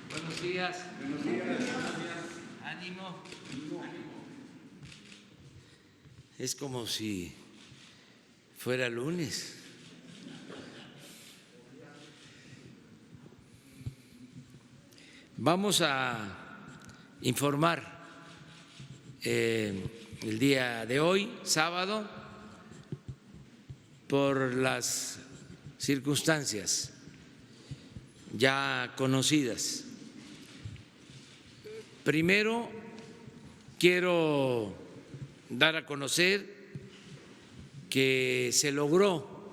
Buenos días. Buenos días. Ánimo. Es como si fuera lunes. Vamos a informar el día de hoy, sábado, por las circunstancias ya conocidas. Primero, quiero dar a conocer que se logró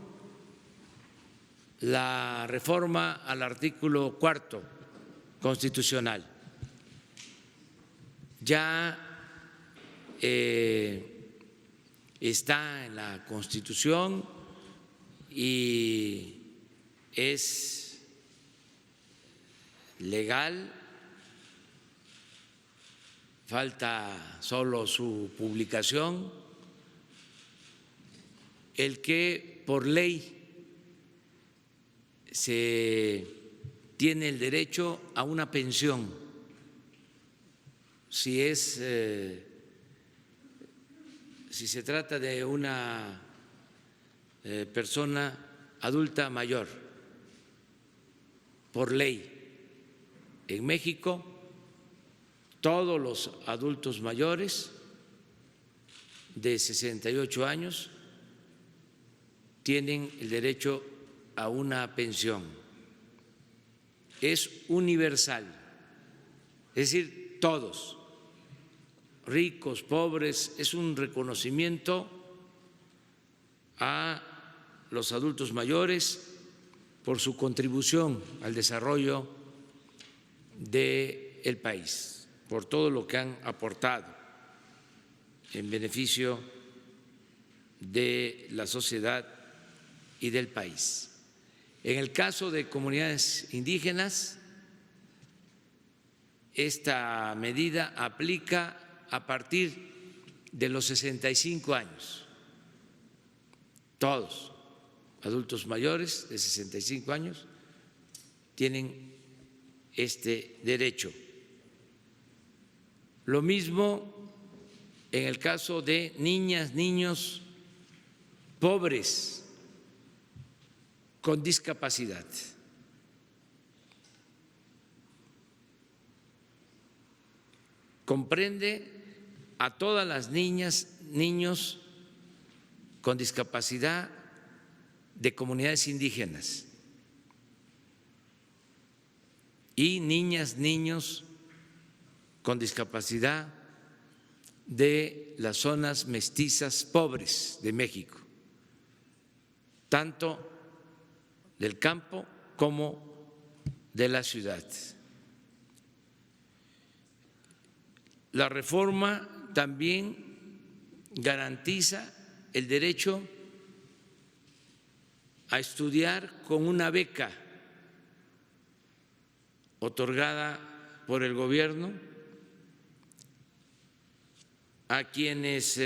la reforma al artículo 4 constitucional. Ya está en la Constitución y es legal. Falta solo su publicación, el que por ley se tiene el derecho a una pensión si se trata de una persona adulta mayor, por ley. En México, todos los adultos mayores de 68 años tienen el derecho a una pensión. Es universal, es decir, todos, ricos, pobres, es un reconocimiento a los adultos mayores por su contribución al desarrollo del país, por todo lo que han aportado en beneficio de la sociedad y del país. En el caso de comunidades indígenas, esta medida aplica a partir de los 65 años. Todos adultos mayores de 65 años tienen este derecho. Lo mismo en el caso de niñas, niños pobres con discapacidad. Comprende a todas las niñas, niños con discapacidad de comunidades indígenas y niñas, niños con discapacidad de las zonas mestizas pobres de México, tanto del campo como de la ciudad. La reforma también garantiza el derecho a estudiar con una beca otorgada por el gobierno a quienes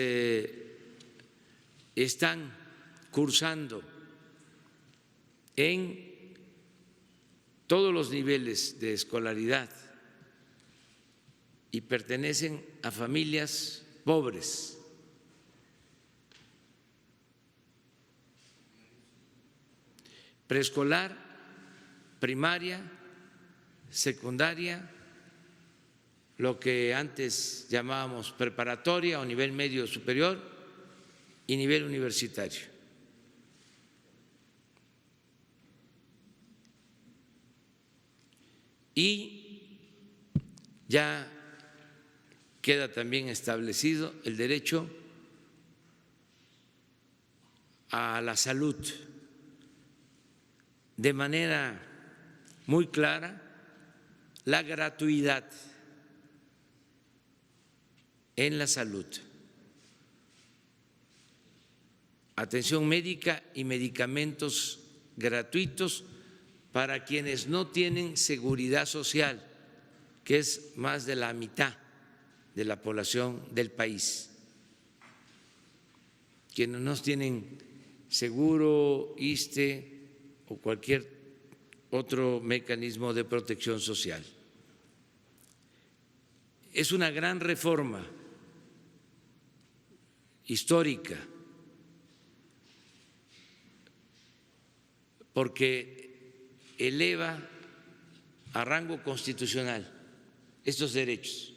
están cursando en todos los niveles de escolaridad y pertenecen a familias pobres. Preescolar, primaria, secundaria, lo que antes llamábamos preparatoria o nivel medio superior y nivel universitario. Y ya queda también establecido el derecho a la salud de manera muy clara, la gratuidad en la salud, atención médica y medicamentos gratuitos para quienes no tienen seguridad social, que es más de la mitad de la población del país. Quienes no tienen seguro, ISSSTE o cualquier otro mecanismo de protección social. es una gran reforma histórica, porque eleva a rango constitucional estos derechos.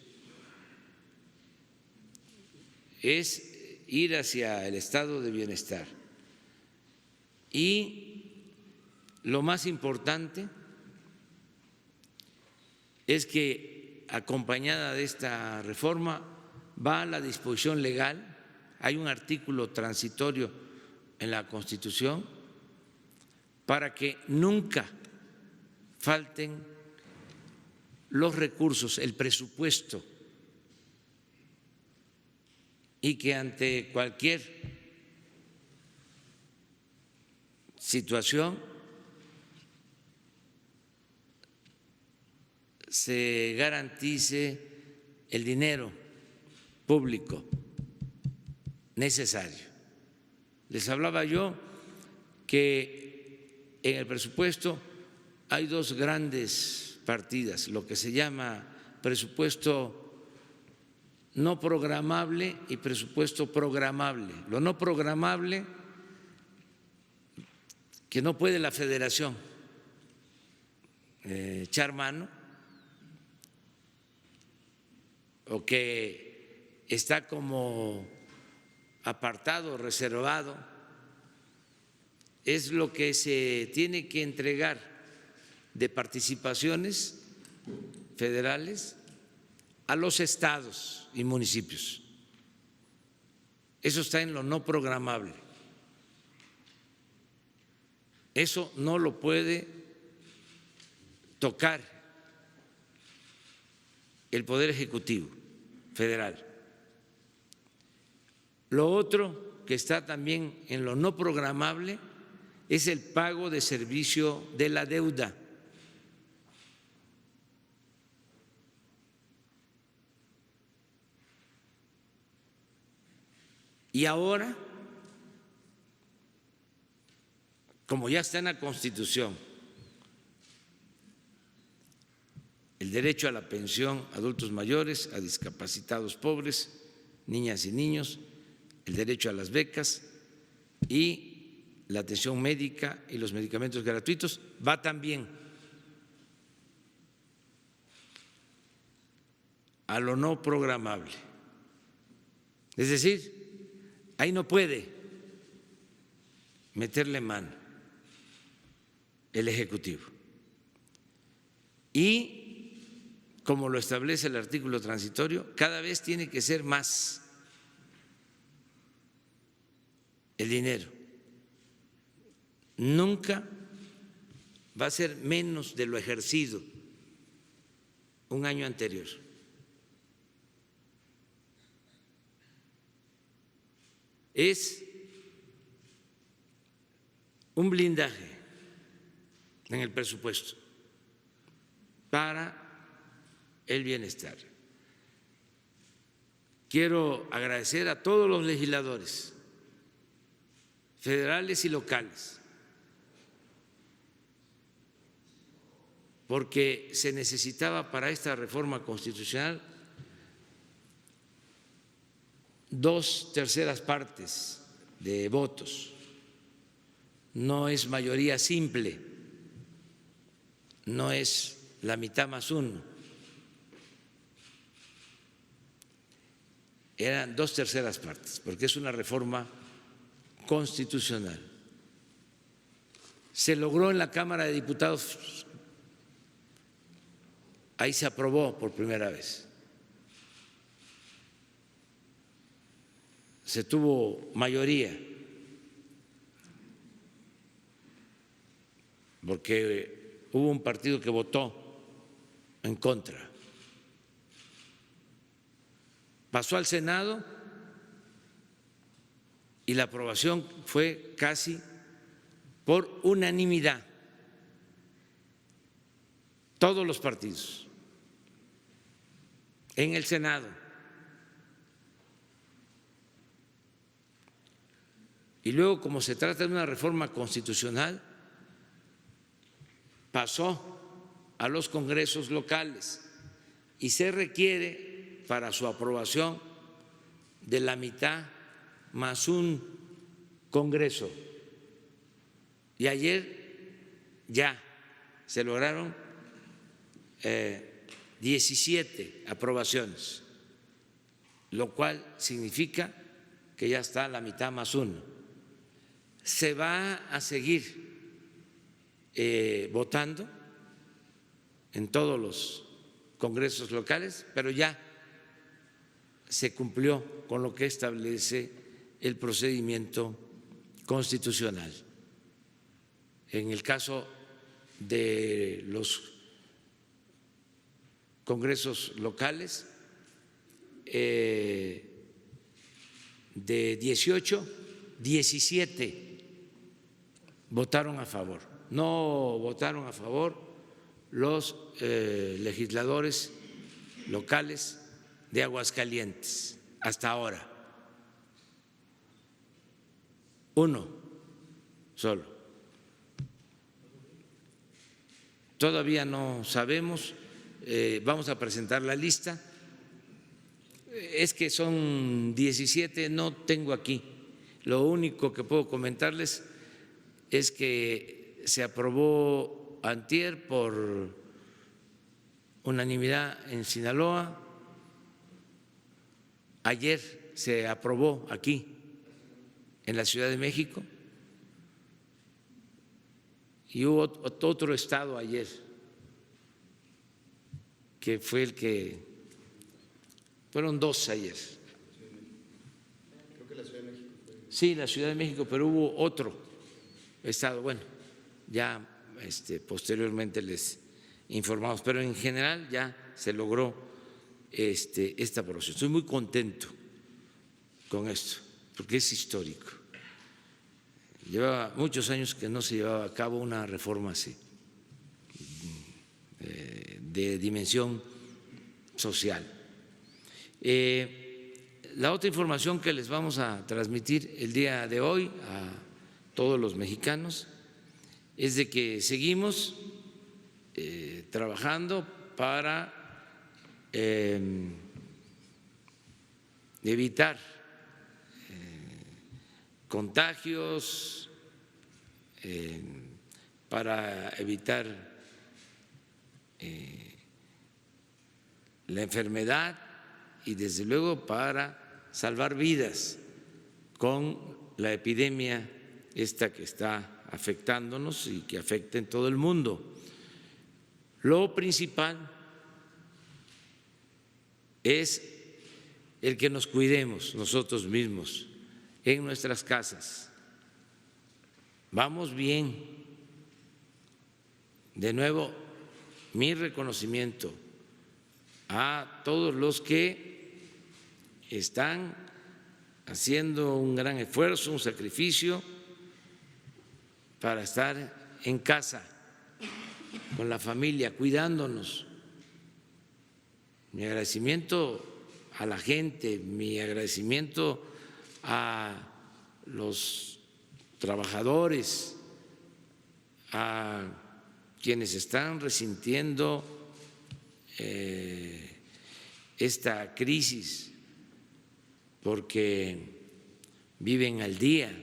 Es ir hacia el estado de bienestar. Y lo más importante es que, acompañada de esta reforma, va la disposición legal. Hay un artículo transitorio en la Constitución para que nunca falten los recursos, el presupuesto, y que ante cualquier situación se garantice el dinero público necesario. Les hablaba yo que en el presupuesto hay dos grandes partidas, lo que se llama presupuesto no programable y presupuesto programable. Lo no programable, que no puede la Federación echar mano, o que está como apartado, reservado, es lo que se tiene que entregar de participaciones federales a los estados y municipios. Eso está en lo no programable. Eso no lo puede tocar el Poder Ejecutivo Federal. Lo otro que está también en lo no programable es el pago de servicio de la deuda. Y ahora, como ya está en la Constitución, el derecho a la pensión a adultos mayores, a discapacitados pobres, niñas y niños, el derecho a las becas y la atención médica y los medicamentos gratuitos, va también a lo no programable. Es decir, ahí no puede meterle mano el Ejecutivo. Y, como lo establece el artículo transitorio, cada vez tiene que ser más el dinero. Nunca va a ser menos de lo ejercido un año anterior. Es un blindaje en el presupuesto para el bienestar. Quiero agradecer a todos los legisladores federales y locales, porque se necesitaba para esta reforma constitucional 2/3 partes de votos. No es mayoría simple, no es la mitad más uno, eran 2/3 partes, porque es una reforma constitucional. Se logró en la Cámara de Diputados, ahí se aprobó por primera vez. Se tuvo mayoría, porque hubo un partido que votó en contra. Pasó al Senado y la aprobación fue casi por unanimidad, todos los partidos en el Senado. Y luego, como se trata de una reforma constitucional, pasó a los congresos locales y se requiere para su aprobación de la mitad más un Congreso. Y ayer ya se lograron 17 aprobaciones, lo cual significa que ya está la mitad más uno. Se va a seguir votando en todos los congresos locales, pero ya se cumplió con lo que establece el procedimiento constitucional. En el caso de los congresos locales, de 18, 17 votaron a favor. No votaron a favor los legisladores locales de Aguascalientes hasta ahora. Uno solo. Todavía no sabemos, vamos a presentar la lista. Es que son 17, no tengo aquí. Lo único que puedo comentarles es que se aprobó antier por unanimidad en Sinaloa, ayer se aprobó aquí en la Ciudad de México y hubo otro estado ayer que fue el que… Fueron dos ayer. Creo que la Ciudad de México fue. Sí, la Ciudad de México, pero hubo otro estado. Bueno, ya posteriormente les informamos, pero en general ya se logró esta aprobación. Estoy muy contento con esto, porque es histórico. Llevaba muchos años que no se llevaba a cabo una reforma así, de dimensión social. La otra información que les vamos a transmitir el día de hoy a todos los mexicanos es de que seguimos trabajando para evitar contagios, para evitar la enfermedad y desde luego para salvar vidas con la epidemia esta que está afectándonos y que afecta en todo el mundo. Lo principal es el que nos cuidemos nosotros mismos en nuestras casas. Vamos bien. De nuevo, mi reconocimiento a todos los que están haciendo un gran esfuerzo, un sacrificio para estar en casa con la familia, cuidándonos. Mi agradecimiento a la gente, mi agradecimiento a los trabajadores, a quienes están resintiendo esta crisis porque viven al día.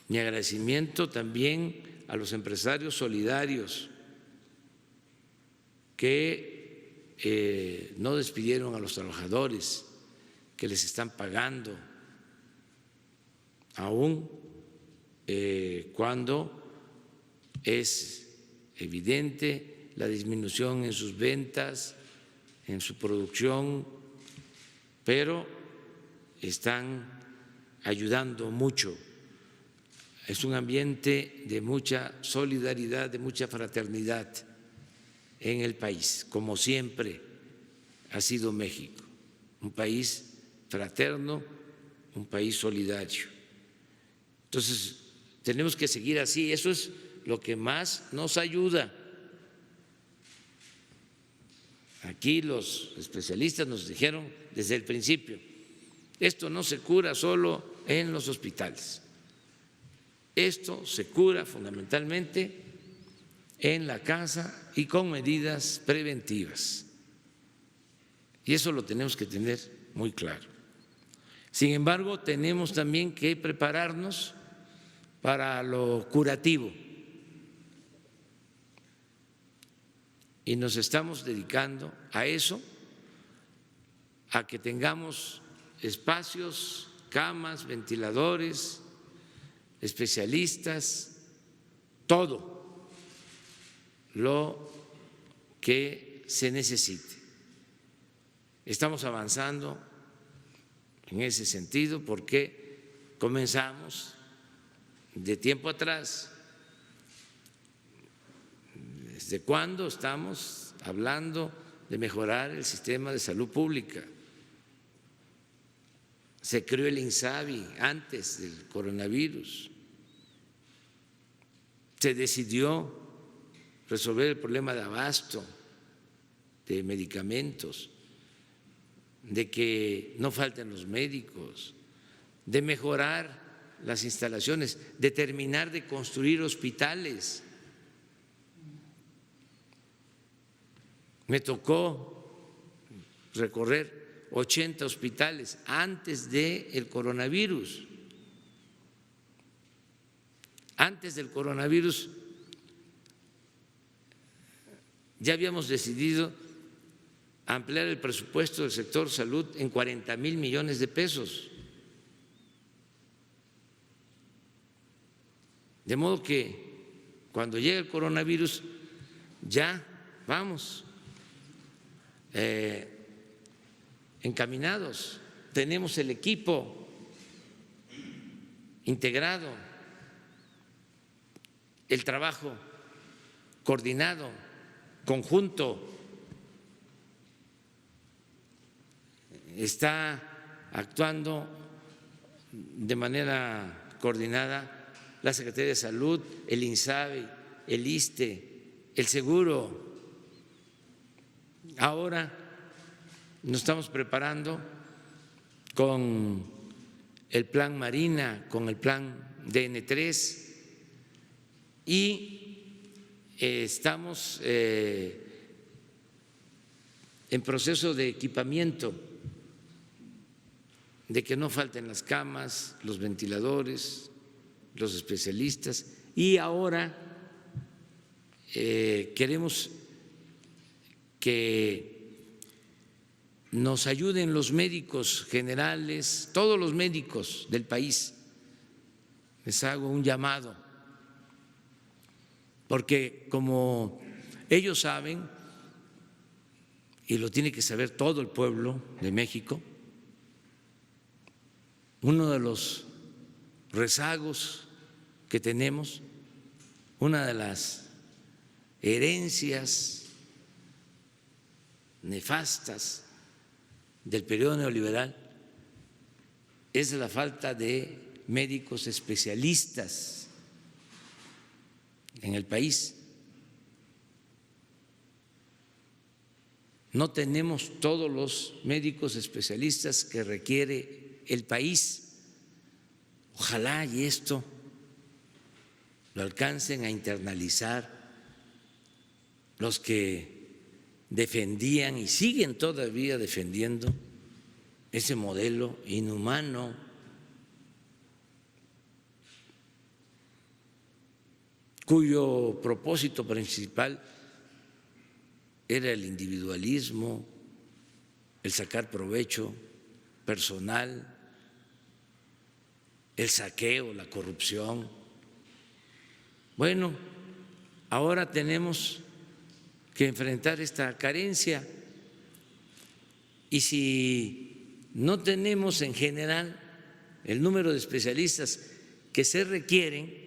Mi agradecimiento también a los empresarios solidarios que no despidieron a los trabajadores, que les están pagando, aún cuando es evidente la disminución en sus ventas, en su producción, pero están ayudando mucho. Es un ambiente de mucha solidaridad, de mucha fraternidad en el país, como siempre ha sido México, un país fraterno, un país solidario. Entonces, tenemos que seguir así, eso es lo que más nos ayuda. Aquí los especialistas nos dijeron desde el principio, esto no se cura solo en los hospitales, esto se cura fundamentalmente en la casa y con medidas preventivas. Y eso lo tenemos que tener muy claro. Sin embargo, tenemos también que prepararnos para lo curativo. Y nos estamos dedicando a eso, a que tengamos espacios, camas, ventiladores, especialistas, todo lo que se necesite. Estamos avanzando en ese sentido porque comenzamos de tiempo atrás. ¿Desde cuándo estamos hablando de mejorar el sistema de salud pública? Se creó el INSABI antes del coronavirus. Se decidió resolver el problema de abasto de medicamentos, de que no falten los médicos, de mejorar las instalaciones, de terminar de construir hospitales. Me tocó recorrer 80 hospitales antes del coronavirus. Antes del coronavirus ya habíamos decidido ampliar el presupuesto del sector salud en 40,000 millones de pesos. De modo que cuando llegue el coronavirus ya vamos encaminados, tenemos el equipo integrado, el trabajo coordinado, conjunto, está actuando de manera coordinada la Secretaría de Salud, el INSABI, el ISSSTE, el Seguro. Ahora nos estamos preparando con el Plan Marina, con el Plan DN3 y estamos en proceso de equipamiento, de que no falten las camas, los ventiladores, los especialistas, y ahora queremos que nos ayuden los médicos generales, todos los médicos del país. Les hago un llamado, porque como ellos saben, y lo tiene que saber todo el pueblo de México, uno de los rezagos que tenemos, una de las herencias nefastas del periodo neoliberal es la falta de médicos especialistas en el país. No tenemos todos los médicos especialistas que requiere el país. Ojalá y esto lo alcancen a internalizar los que defendían y siguen todavía defendiendo ese modelo inhumano, cuyo propósito principal era el individualismo, el sacar provecho personal, el saqueo, la corrupción. Bueno, ahora tenemos que enfrentar esta carencia y si no tenemos en general el número de especialistas que se requieren,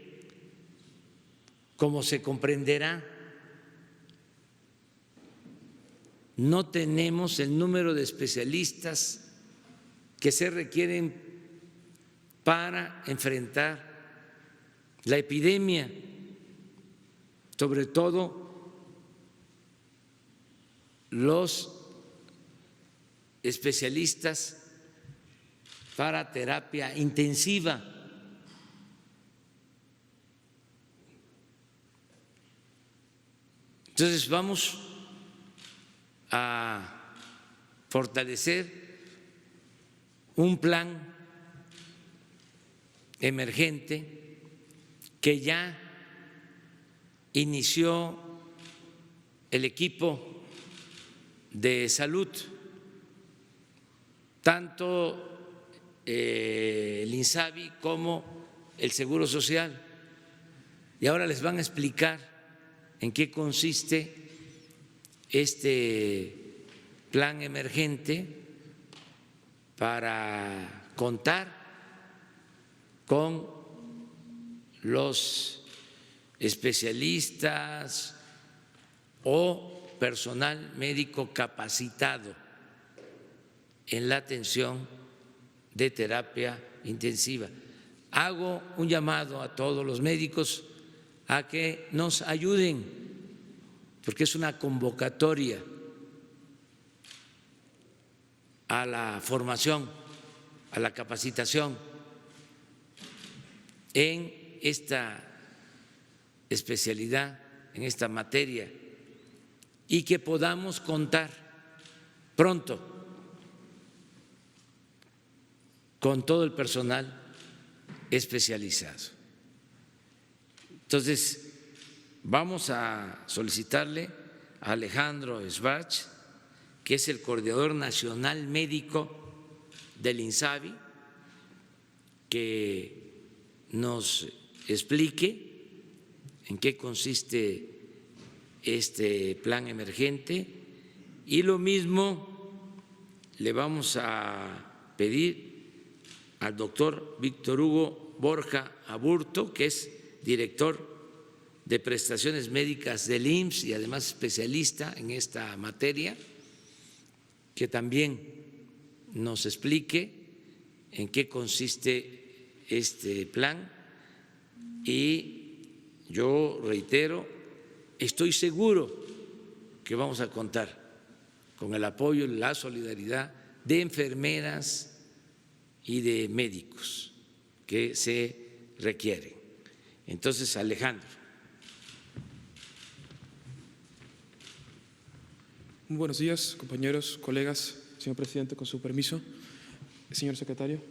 como se comprenderá, no tenemos el número de especialistas que se requieren para enfrentar la epidemia, sobre todo los especialistas para terapia intensiva. Entonces vamos a fortalecer un plan emergente que ya inició el equipo de salud, tanto el INSABI como el Seguro Social. Y ahora les van a explicar en qué consiste este plan emergente para contar con los especialistas o personal médico capacitado en la atención de terapia intensiva. Hago un llamado a todos los médicos a que nos ayuden, porque es una convocatoria a la formación, a la capacitación en esta especialidad, en esta materia, y que podamos contar pronto con todo el personal especializado. Entonces, vamos a solicitarle a Alejandro Schwartz, que es el coordinador nacional médico del INSABI, que nos explique en qué consiste este plan emergente, y lo mismo le vamos a pedir al doctor Víctor Hugo Borja Aburto, que es director de prestaciones médicas del IMSS y además especialista en esta materia, que también nos explique en qué consiste este plan. Y yo reitero, estoy seguro que vamos a contar con el apoyo y la solidaridad de enfermeras y de médicos que se requieren. Entonces, Alejandro. Muy buenos días, compañeros, colegas, señor presidente, con su permiso, señor secretario.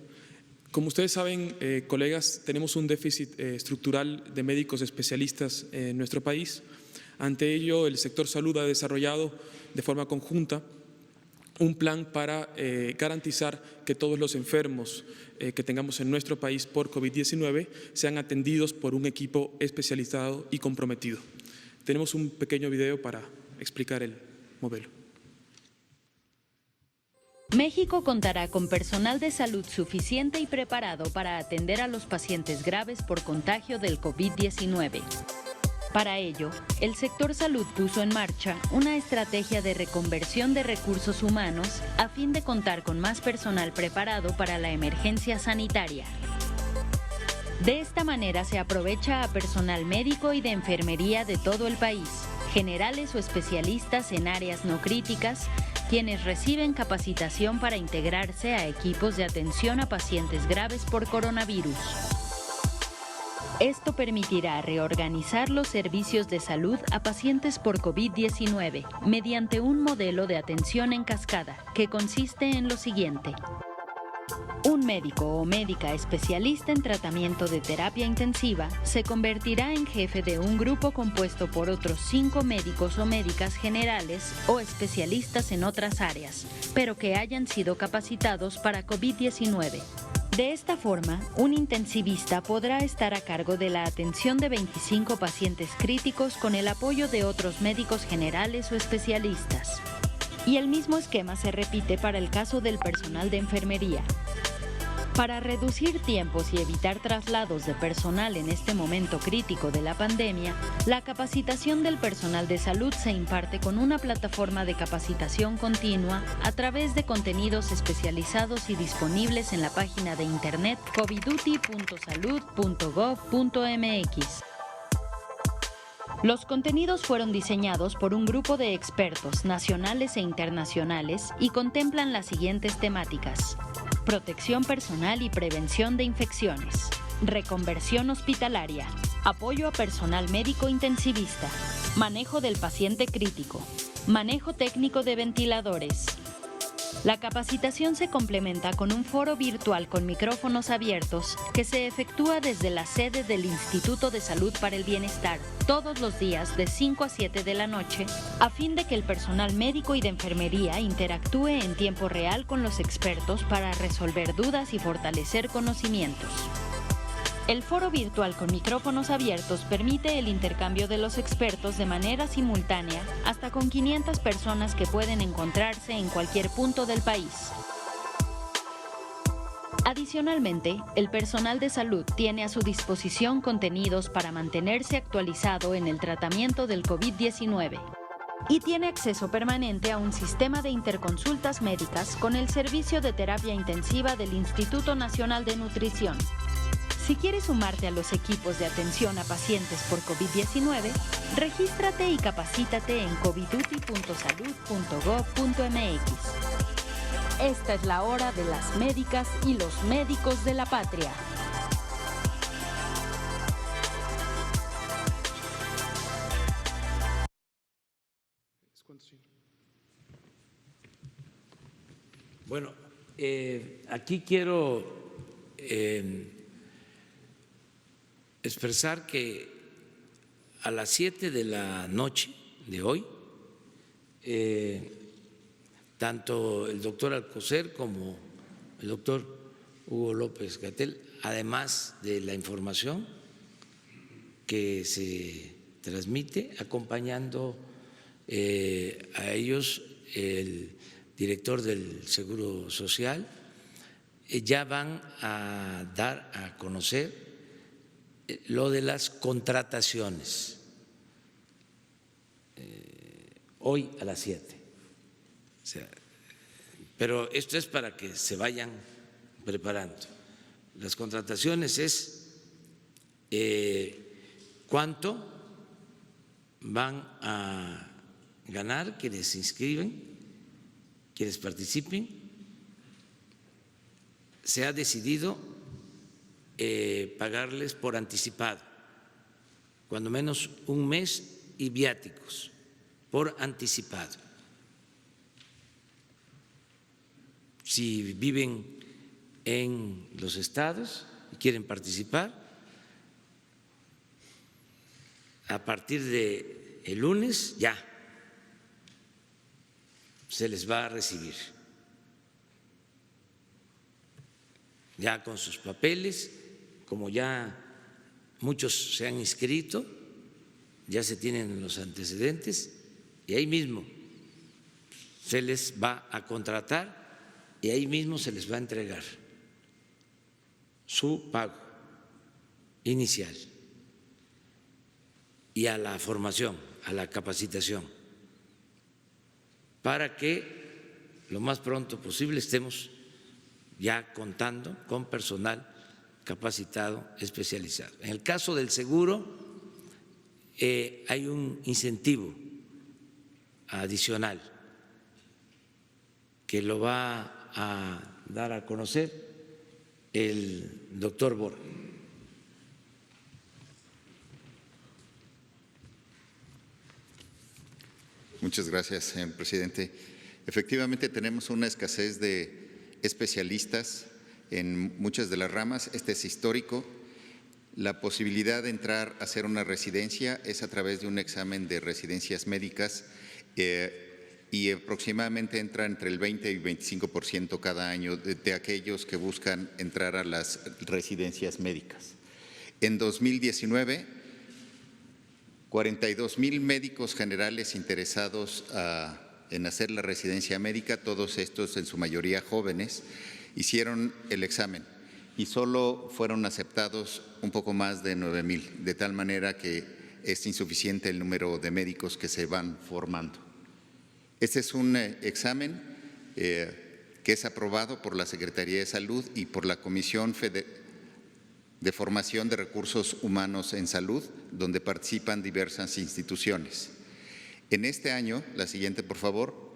Como ustedes saben, colegas, tenemos un déficit estructural de médicos especialistas en nuestro país. Ante ello, el sector salud ha desarrollado de forma conjunta un plan para garantizar que todos los enfermos que tengamos en nuestro país por COVID-19 sean atendidos por un equipo especializado y comprometido. Tenemos un pequeño video para explicar el modelo. México contará con personal de salud suficiente y preparado para atender a los pacientes graves por contagio del COVID-19. Para ello, el sector salud puso en marcha una estrategia de reconversión de recursos humanos a fin de contar con más personal preparado para la emergencia sanitaria. De esta manera se aprovecha a personal médico y de enfermería de todo el país, generales o especialistas en áreas no críticas, quienes reciben capacitación para integrarse a equipos de atención a pacientes graves por coronavirus. Esto permitirá reorganizar los servicios de salud a pacientes por COVID-19 mediante un modelo de atención en cascada que consiste en lo siguiente. Un médico o médica especialista en tratamiento de terapia intensiva se convertirá en jefe de un grupo compuesto por otros 5 médicos o médicas generales o especialistas en otras áreas, pero que hayan sido capacitados para COVID-19. De esta forma, un intensivista podrá estar a cargo de la atención de 25 pacientes críticos con el apoyo de otros médicos generales o especialistas. Y el mismo esquema se repite para el caso del personal de enfermería. Para reducir tiempos y evitar traslados de personal en este momento crítico de la pandemia, la capacitación del personal de salud se imparte con una plataforma de capacitación continua a través de contenidos especializados y disponibles en la página de internet coviduty.salud.gov.mx. Los contenidos fueron diseñados por un grupo de expertos nacionales e internacionales y contemplan las siguientes temáticas: protección personal y prevención de infecciones, reconversión hospitalaria, apoyo a personal médico intensivista, manejo del paciente crítico, manejo técnico de ventiladores, La capacitación se complementa con un foro virtual con micrófonos abiertos que se efectúa desde la sede del Instituto de Salud para el Bienestar todos los días de 5 a 7 de la noche, a fin de que el personal médico y de enfermería interactúe en tiempo real con los expertos para resolver dudas y fortalecer conocimientos. El foro virtual con micrófonos abiertos permite el intercambio de los expertos de manera simultánea hasta con 500 personas que pueden encontrarse en cualquier punto del país. Adicionalmente, el personal de salud tiene a su disposición contenidos para mantenerse actualizado en el tratamiento del COVID-19 y tiene acceso permanente a un sistema de interconsultas médicas con el servicio de terapia intensiva del Instituto Nacional de Nutrición. Si quieres sumarte a los equipos de atención a pacientes por COVID-19, regístrate y capacítate en coviduti.salud.gov.mx. Esta es la hora de las médicas y los médicos de la patria. Bueno, aquí quiero expresar que a las 7 de la noche de hoy, tanto el doctor Alcocer como el doctor Hugo López-Gatell, además de la información que se transmite, acompañando a ellos el director del Seguro Social, ya van a dar a conocer lo de las contrataciones hoy a las 7. O sea, pero esto es para que se vayan preparando. Las contrataciones es cuánto van a ganar quienes se inscriben, quienes participen. Se ha decidido pagarles por anticipado, cuando menos un mes, y viáticos por anticipado. Si viven en los estados y quieren participar, a partir de el lunes ya se les va a recibir, ya con sus papeles. Como ya muchos se han inscrito, ya se tienen los antecedentes y ahí mismo se les va a contratar y ahí mismo se les va a entregar su pago inicial y a la formación, a la capacitación, para que lo más pronto posible estemos ya contando con personal capacitado, especializado. En el caso del seguro, hay un incentivo adicional que lo va a dar a conocer el doctor Borja. Muchas gracias, señor presidente. Efectivamente, tenemos una escasez de especialistas en muchas de las ramas. Este es histórico. La posibilidad de entrar a hacer una residencia es a través de un examen de residencias médicas y aproximadamente entra entre el 20 y 25% cada año de aquellos que buscan entrar a las residencias médicas. En 2019, 42,000 médicos generales interesados en hacer la residencia médica, todos estos en su mayoría jóvenes, hicieron el examen y solo fueron aceptados un poco más de 9,000, de tal manera que es insuficiente el número de médicos que se van formando. Este es un examen que es aprobado por la Secretaría de Salud y por la Comisión de Formación de Recursos Humanos en Salud, donde participan diversas instituciones. En este año, la siguiente por favor,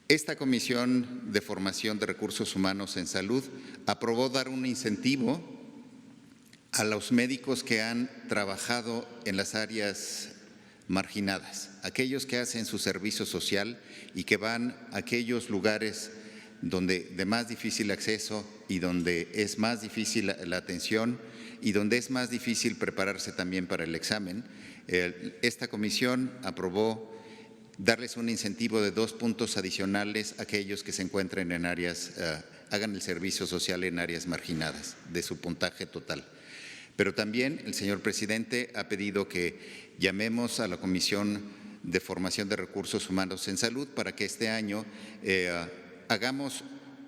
esta Comisión de Formación de Recursos Humanos en Salud aprobó dar un incentivo a los médicos que han trabajado en las áreas marginadas, aquellos que hacen su servicio social y que van a aquellos lugares donde de más difícil acceso y donde es más difícil la atención y donde es más difícil prepararse también para el examen. Esta comisión aprobó darles un incentivo de 2 puntos adicionales a aquellos que se encuentren en áreas, hagan el servicio social en áreas marginadas de su puntaje total. Pero también el señor presidente ha pedido que llamemos a la Comisión de Formación de Recursos Humanos en Salud para que este año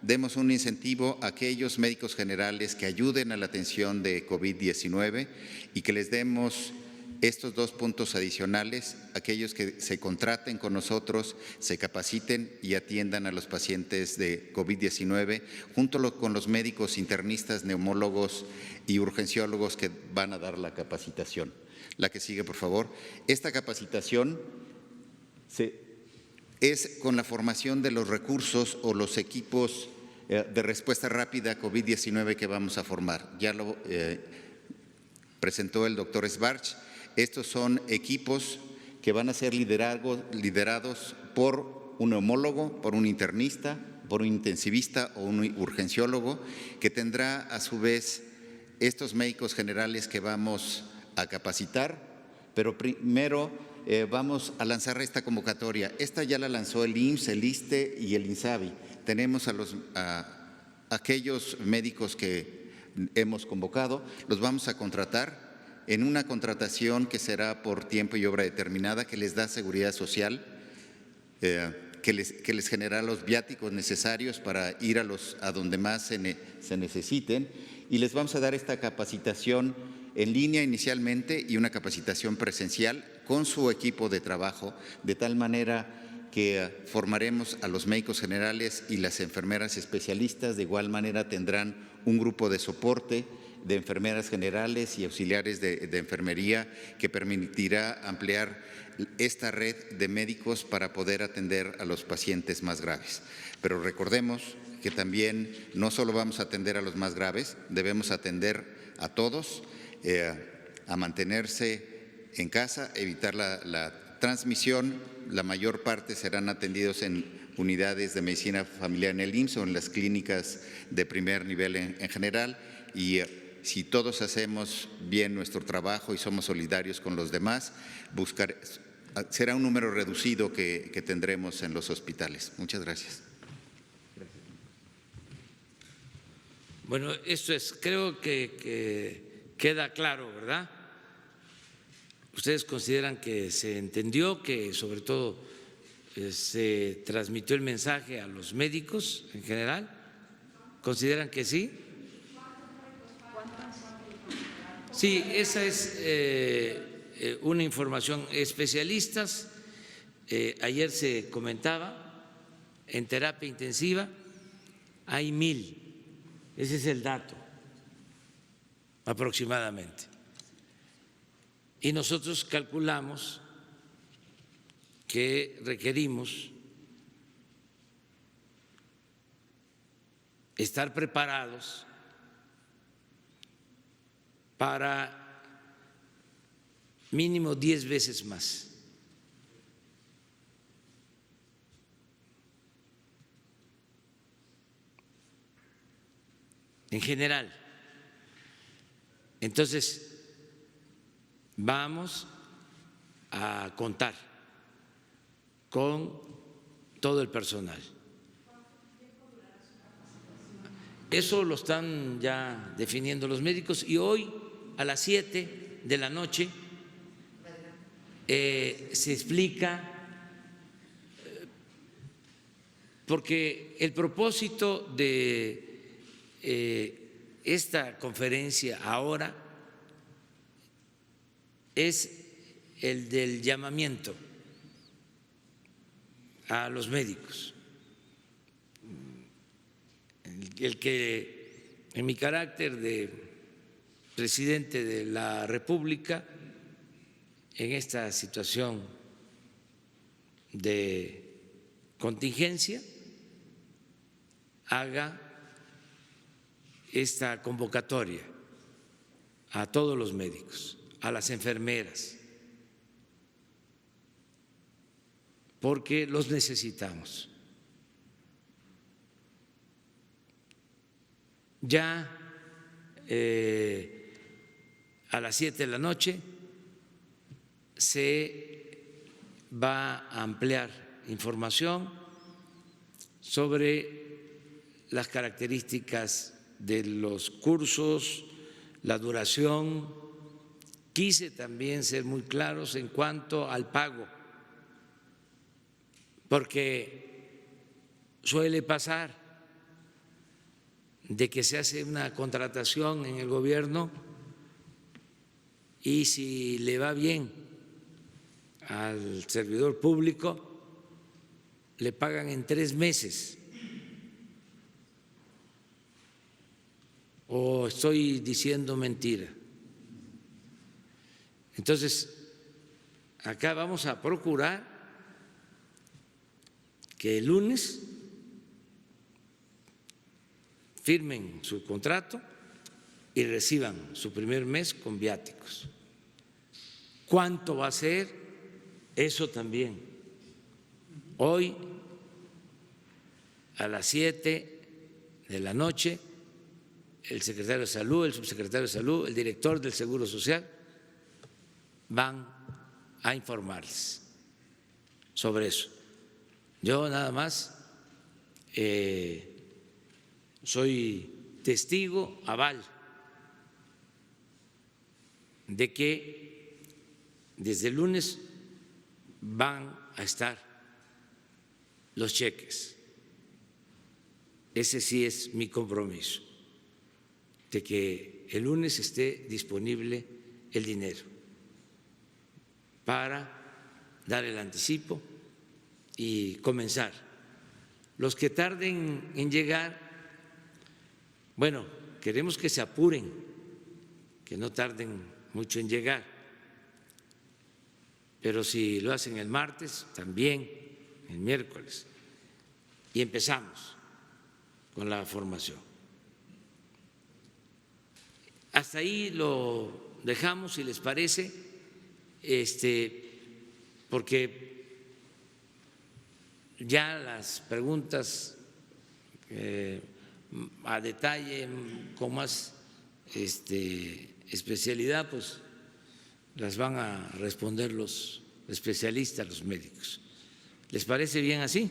demos un incentivo a aquellos médicos generales que ayuden a la atención de COVID-19 y que les demos estos 2 puntos adicionales, aquellos que se contraten con nosotros, se capaciten y atiendan a los pacientes de COVID-19, junto con los médicos internistas, neumólogos y urgenciólogos que van a dar la capacitación. La que sigue, por favor. Esta capacitación es con la formación de los recursos o los equipos de respuesta rápida a COVID-19 que vamos a formar. Ya lo presentó el doctor Schwartz. Estos son equipos que van a ser liderados por un neumólogo, por un internista, por un intensivista o un urgenciólogo, que tendrá a su vez estos médicos generales que vamos a capacitar, pero primero vamos a lanzar esta convocatoria. Esta ya la lanzó el IMSS, el ISSSTE y el INSABI. Tenemos a aquellos médicos que hemos convocado, los vamos a contratar en una contratación que será por tiempo y obra determinada, que les da seguridad social, que les genera los viáticos necesarios para ir a donde más se necesiten, y les vamos a dar esta capacitación en línea inicialmente y una capacitación presencial con su equipo de trabajo, de tal manera que formaremos a los médicos generales y las enfermeras especialistas. De igual manera tendrán un grupo de soporte de enfermeras generales y auxiliares de enfermería que permitirá ampliar esta red de médicos para poder atender a los pacientes más graves. Pero recordemos que también no solo vamos a atender a los más graves, debemos atender a todos, a mantenerse en casa, evitar la transmisión. La mayor parte serán atendidos en unidades de medicina familiar en el IMSS o en las clínicas de primer nivel en general, y si todos hacemos bien nuestro trabajo y somos solidarios con los demás, será un número reducido que tendremos en los hospitales. Muchas gracias. Bueno, esto creo que queda claro, ¿verdad? Ustedes consideran que se entendió, que sobre todo se transmitió el mensaje a los médicos en general. ¿Consideran que sí? Sí, esa es una información. Especialistas, ayer se comentaba, en terapia intensiva hay 1,000, ese es el dato aproximadamente. Y nosotros calculamos que requerimos estar preparados para mínimo 10 veces más. En general. Entonces, vamos a contar con todo el personal. Eso lo están ya definiendo los médicos, y hoy a las 7 de la noche se explica, porque el propósito de esta conferencia ahora es el del llamamiento a los médicos, el que en mi carácter de presidente de la República, en esta situación de contingencia, haga esta convocatoria a todos los médicos, a las enfermeras, porque los necesitamos. Ya a las 7 de la noche se va a ampliar información sobre las características de los cursos, la duración. Quise también ser muy claros en cuanto al pago, porque suele pasar de que se hace una contratación en el gobierno y si le va bien al servidor público, le pagan en 3 meses. ¿O estoy diciendo mentira? Entonces, acá vamos a procurar que el lunes firmen su contrato y reciban su primer mes con viáticos. ¿Cuánto va a ser? Eso también. Hoy, a las 7 de la noche, el secretario de Salud, el subsecretario de Salud, el director del Seguro Social van a informarles sobre eso. Yo nada más soy testigo, aval, de que desde el lunes van a estar los cheques. Ese sí es mi compromiso, de que el lunes esté disponible el dinero para dar el anticipo y comenzar. Los que tarden en llegar, bueno, queremos que se apuren, que no tarden mucho en llegar, pero si lo hacen el martes, también el miércoles, y empezamos con la formación. Hasta ahí lo dejamos, si les parece, porque ya las preguntas a detalle, con más especialidad, pues las van a responder los especialistas, los médicos. ¿Les parece bien así?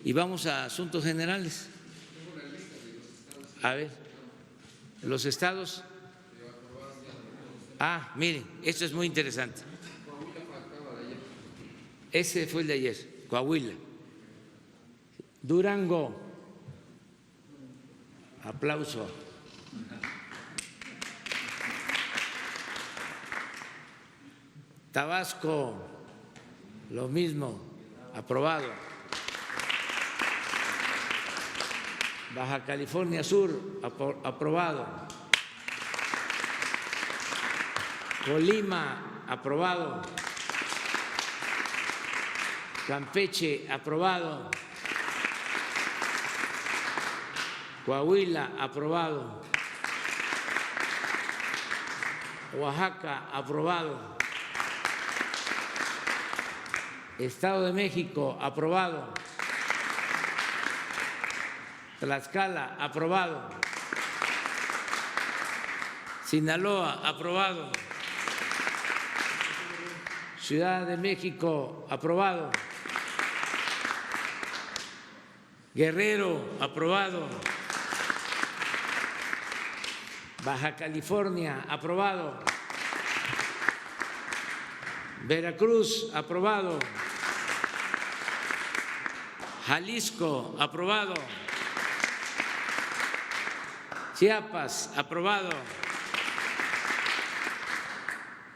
Y vamos a asuntos generales. A ver, los estados. Ah, miren, esto es muy interesante. Ese fue el de ayer, Coahuila. Durango, aplauso. Tabasco, lo mismo, aprobado. Baja California Sur, aprobado. Colima, aprobado. Campeche, aprobado. Coahuila, aprobado. Oaxaca, aprobado. Estado de México, aprobado. Tlaxcala, aprobado. Sinaloa, aprobado. Ciudad de México, aprobado. Guerrero, aprobado. Baja California, aprobado. Veracruz, aprobado. Jalisco, aprobado. Chiapas, aprobado.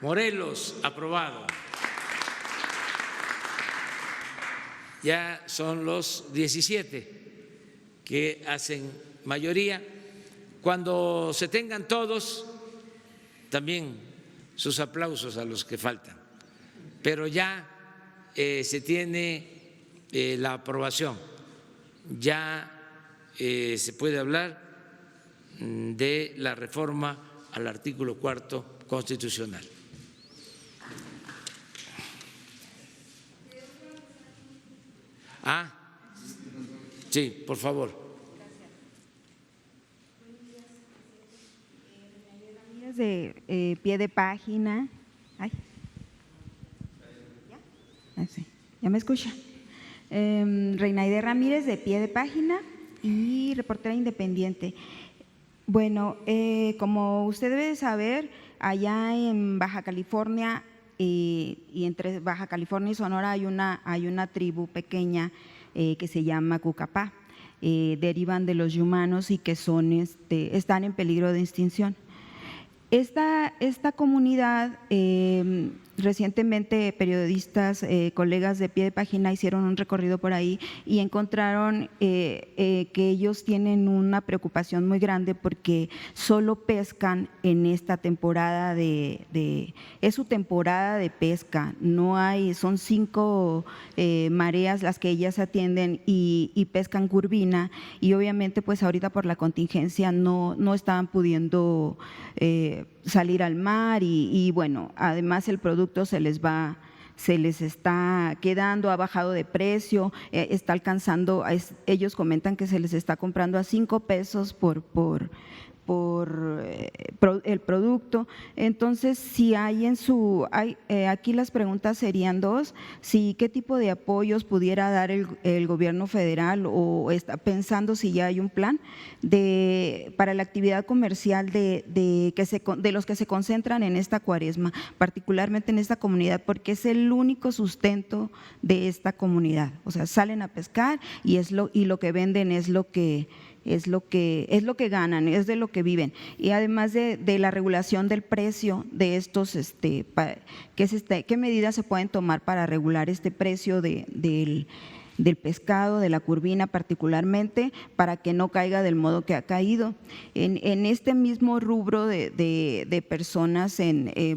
Morelos, aprobado. Ya son los 17 que hacen mayoría. Cuando se tengan todos, también sus aplausos a los que faltan. Pero ya se tiene la aprobación, ya se puede hablar de la reforma al artículo 4 constitucional. Sí, por favor. De pie de página. Ay. ¿Ya? Sí. ¿Ya me escucha? Reinaide Ramírez, de pie de página y reportera independiente. Bueno, como usted debe de saber, allá en Baja California y entre Baja California y Sonora hay una tribu pequeña que se llama Cucapá. Derivan de los yumanos y que están en peligro de extinción. Esta comunidad, recientemente periodistas, colegas de pie de página hicieron un recorrido por ahí y encontraron que ellos tienen una preocupación muy grande porque solo pescan en esta temporada es su temporada de pesca, no hay, son 5 mareas las que ellas atienden y pescan curvina y obviamente pues ahorita por la contingencia no estaban pudiendo salir al mar y bueno, además el producto se les está quedando, ha bajado de precio, está alcanzando, ellos comentan que se les está comprando a 5 pesos por el producto. Entonces, si hay aquí las preguntas serían 2, qué tipo de apoyos pudiera dar el gobierno federal o está pensando si ya hay un plan para la actividad comercial de los que se concentran en esta cuaresma, particularmente en esta comunidad, porque es el único sustento de esta comunidad. O sea, salen a pescar y lo que venden es lo que ganan, es de lo que viven. Y además de la regulación del precio de estos, ¿qué medidas se pueden tomar para regular este precio del pescado, de la curvina particularmente, para que no caiga del modo que ha caído? En este mismo rubro de personas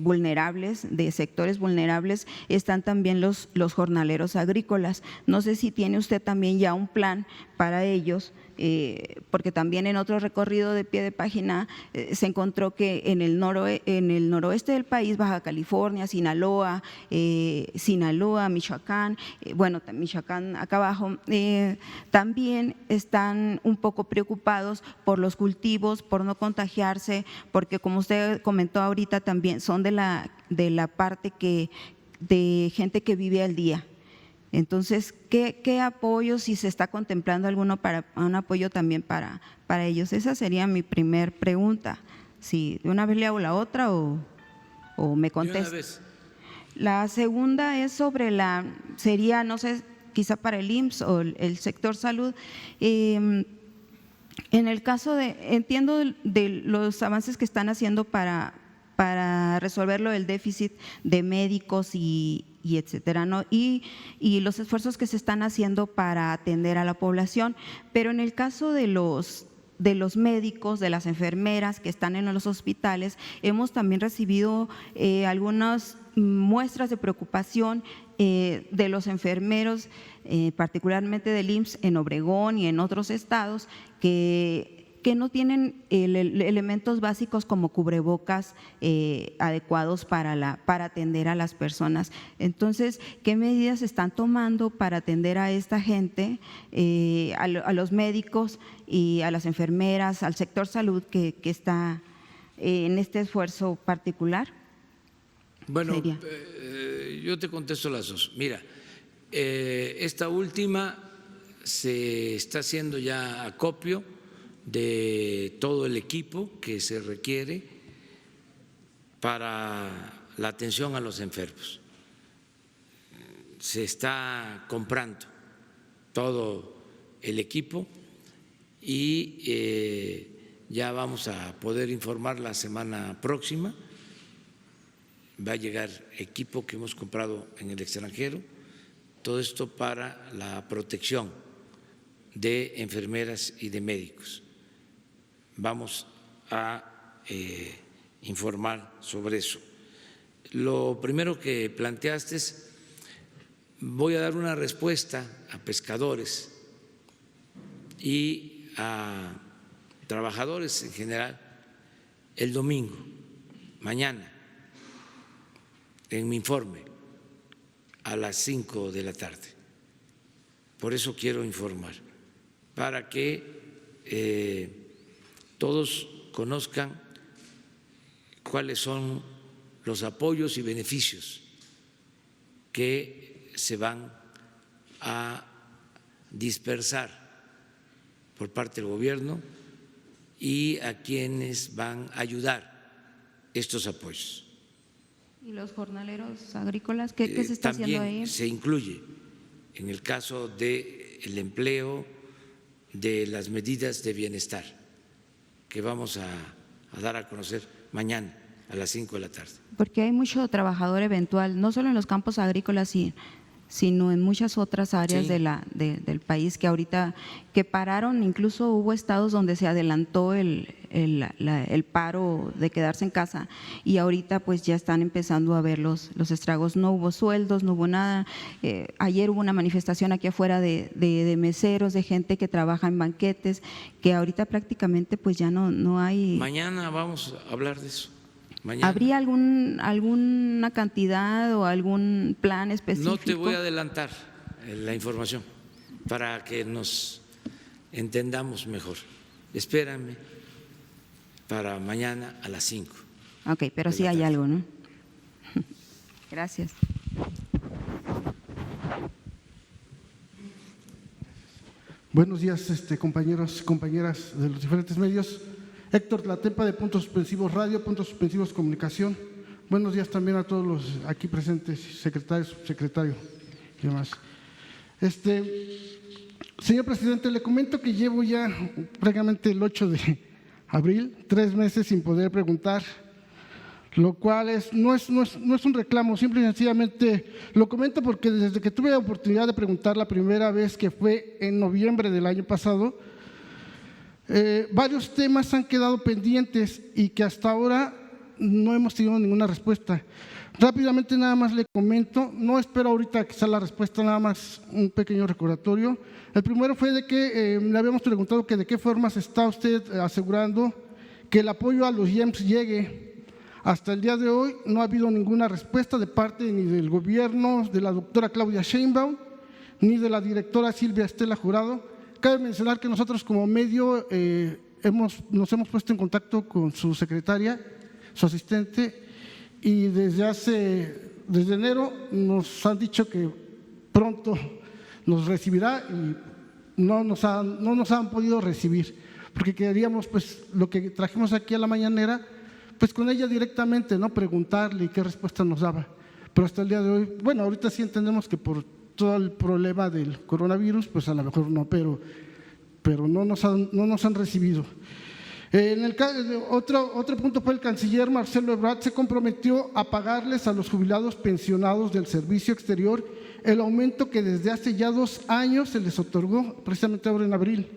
vulnerables, de sectores vulnerables, están también los jornaleros agrícolas. No sé si tiene usted también ya un plan para ellos, porque también en otro recorrido de pie de página se encontró que en el noroeste del país, Baja California, Sinaloa, Michoacán, Michoacán acá abajo, también están un poco preocupados por los cultivos, por no contagiarse, porque como usted comentó ahorita también son de la parte de gente que vive al día. Entonces, ¿qué apoyo, si se está contemplando un apoyo también para ellos? Esa sería mi primer pregunta. Si de una vez le hago la otra o me contesta. La segunda es sería, no sé, quizá para el IMSS o el sector salud. En el caso entiendo de los avances que están haciendo para resolver lo del déficit de médicos y etcétera, ¿no? Y los esfuerzos que se están haciendo para atender a la población, pero en el caso de los médicos, de las enfermeras que están en los hospitales, hemos también recibido algunas muestras de preocupación de los enfermeros, particularmente del IMSS en Obregón y en otros estados, que no tienen elementos básicos como cubrebocas adecuados para atender a las personas. Entonces, ¿qué medidas están tomando para atender a esta gente, a los médicos y a las enfermeras, al sector salud que está en este esfuerzo particular? Bueno, yo te contesto las dos. Mira, esta última se está haciendo ya acopio de todo el equipo que se requiere para la atención a los enfermos. Se está comprando todo el equipo y ya vamos a poder informar la semana próxima. Va a llegar equipo que hemos comprado en el extranjero, todo esto para la protección de enfermeras y de médicos. Vamos a informar sobre eso. Lo primero que planteaste es, voy a dar una respuesta a pescadores y a trabajadores en general el domingo, mañana, en mi informe a las 5 de la tarde. Por eso quiero informar, para que todos conozcan cuáles son los apoyos y beneficios que se van a dispersar por parte del gobierno y a quienes van a ayudar estos apoyos. ¿Y los jornaleros agrícolas? ¿Qué se está haciendo ahí? También se incluye en el caso del empleo, de las medidas de bienestar que vamos a dar a conocer mañana a las 5 de la tarde. Porque hay mucho trabajador eventual, no solo en los campos agrícolas, sino en muchas otras áreas Sí. del país que ahorita que pararon, incluso hubo estados donde se adelantó el paro de quedarse en casa y ahorita pues ya están empezando a ver los estragos. No hubo sueldos, no hubo nada. Ayer hubo una manifestación aquí afuera de meseros, de gente que trabaja en banquetes, que ahorita prácticamente pues ya no hay… Mañana vamos a hablar de eso. Mañana. ¿Habría alguna cantidad o algún plan específico? No te voy a adelantar la información para que nos entendamos mejor. Espérame para mañana a las 5. Ok, pero sí hay algo, ¿no? Gracias. Buenos días, compañeros y compañeras de los diferentes medios. Héctor Tlatempa de Puntos Suspensivos Radio, Puntos Suspensivos Comunicación. Buenos días también a todos los aquí presentes, secretario, subsecretario y demás. Señor presidente, le comento que llevo ya prácticamente el 8 de abril, 3 meses sin poder preguntar, lo cual no es un reclamo, simple y sencillamente lo comento porque desde que tuve la oportunidad de preguntar la primera vez, que fue en noviembre del año pasado, varios temas han quedado pendientes y que hasta ahora no hemos tenido ninguna respuesta. Rápidamente nada más le comento, no espero ahorita que sea la respuesta, nada más un pequeño recordatorio. El primero fue de que le habíamos preguntado que de qué forma se está usted asegurando que el apoyo a los IEMS llegue. Hasta el día de hoy no ha habido ninguna respuesta de parte ni del gobierno, de la doctora Claudia Sheinbaum, ni de la directora Silvia Estela Jurado. Cabe mencionar que nosotros como medio nos hemos puesto en contacto con su secretaria, su asistente, y desde enero nos han dicho que pronto nos recibirá y no nos han podido recibir, porque queríamos pues lo que trajimos aquí a la mañanera, pues con ella directamente, ¿no? Preguntarle y qué respuesta nos daba. Pero hasta el día de hoy, bueno, ahorita sí entendemos que por todo el problema del coronavirus, pues a lo mejor no, pero no nos han recibido. Otro punto fue el canciller Marcelo Ebrard se comprometió a pagarles a los jubilados pensionados del servicio exterior el aumento que desde hace ya 2 años se les otorgó, precisamente ahora en abril.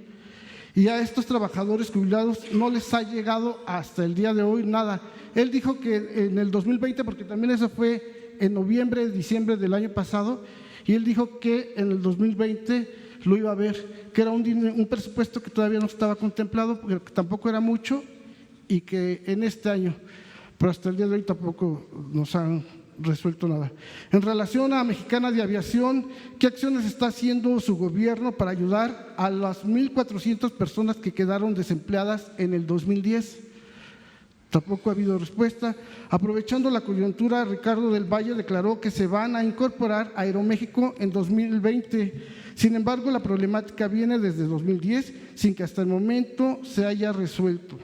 Y a estos trabajadores jubilados no les ha llegado hasta el día de hoy nada. Él dijo que en el 2020, porque también eso fue en noviembre, diciembre del año pasado, y él dijo que en el 2020 lo iba a ver, que era un presupuesto que todavía no estaba contemplado, porque tampoco era mucho, y que en este año, pero hasta el día de hoy tampoco nos han resuelto nada. En relación a Mexicana de Aviación, ¿qué acciones está haciendo su gobierno para ayudar a las 1,400 personas que quedaron desempleadas en el 2010? Tampoco ha habido respuesta. Aprovechando la coyuntura, Ricardo del Valle declaró que se van a incorporar a Aeroméxico en 2020. Sin embargo, la problemática viene desde 2010 sin que hasta el momento se haya resuelto.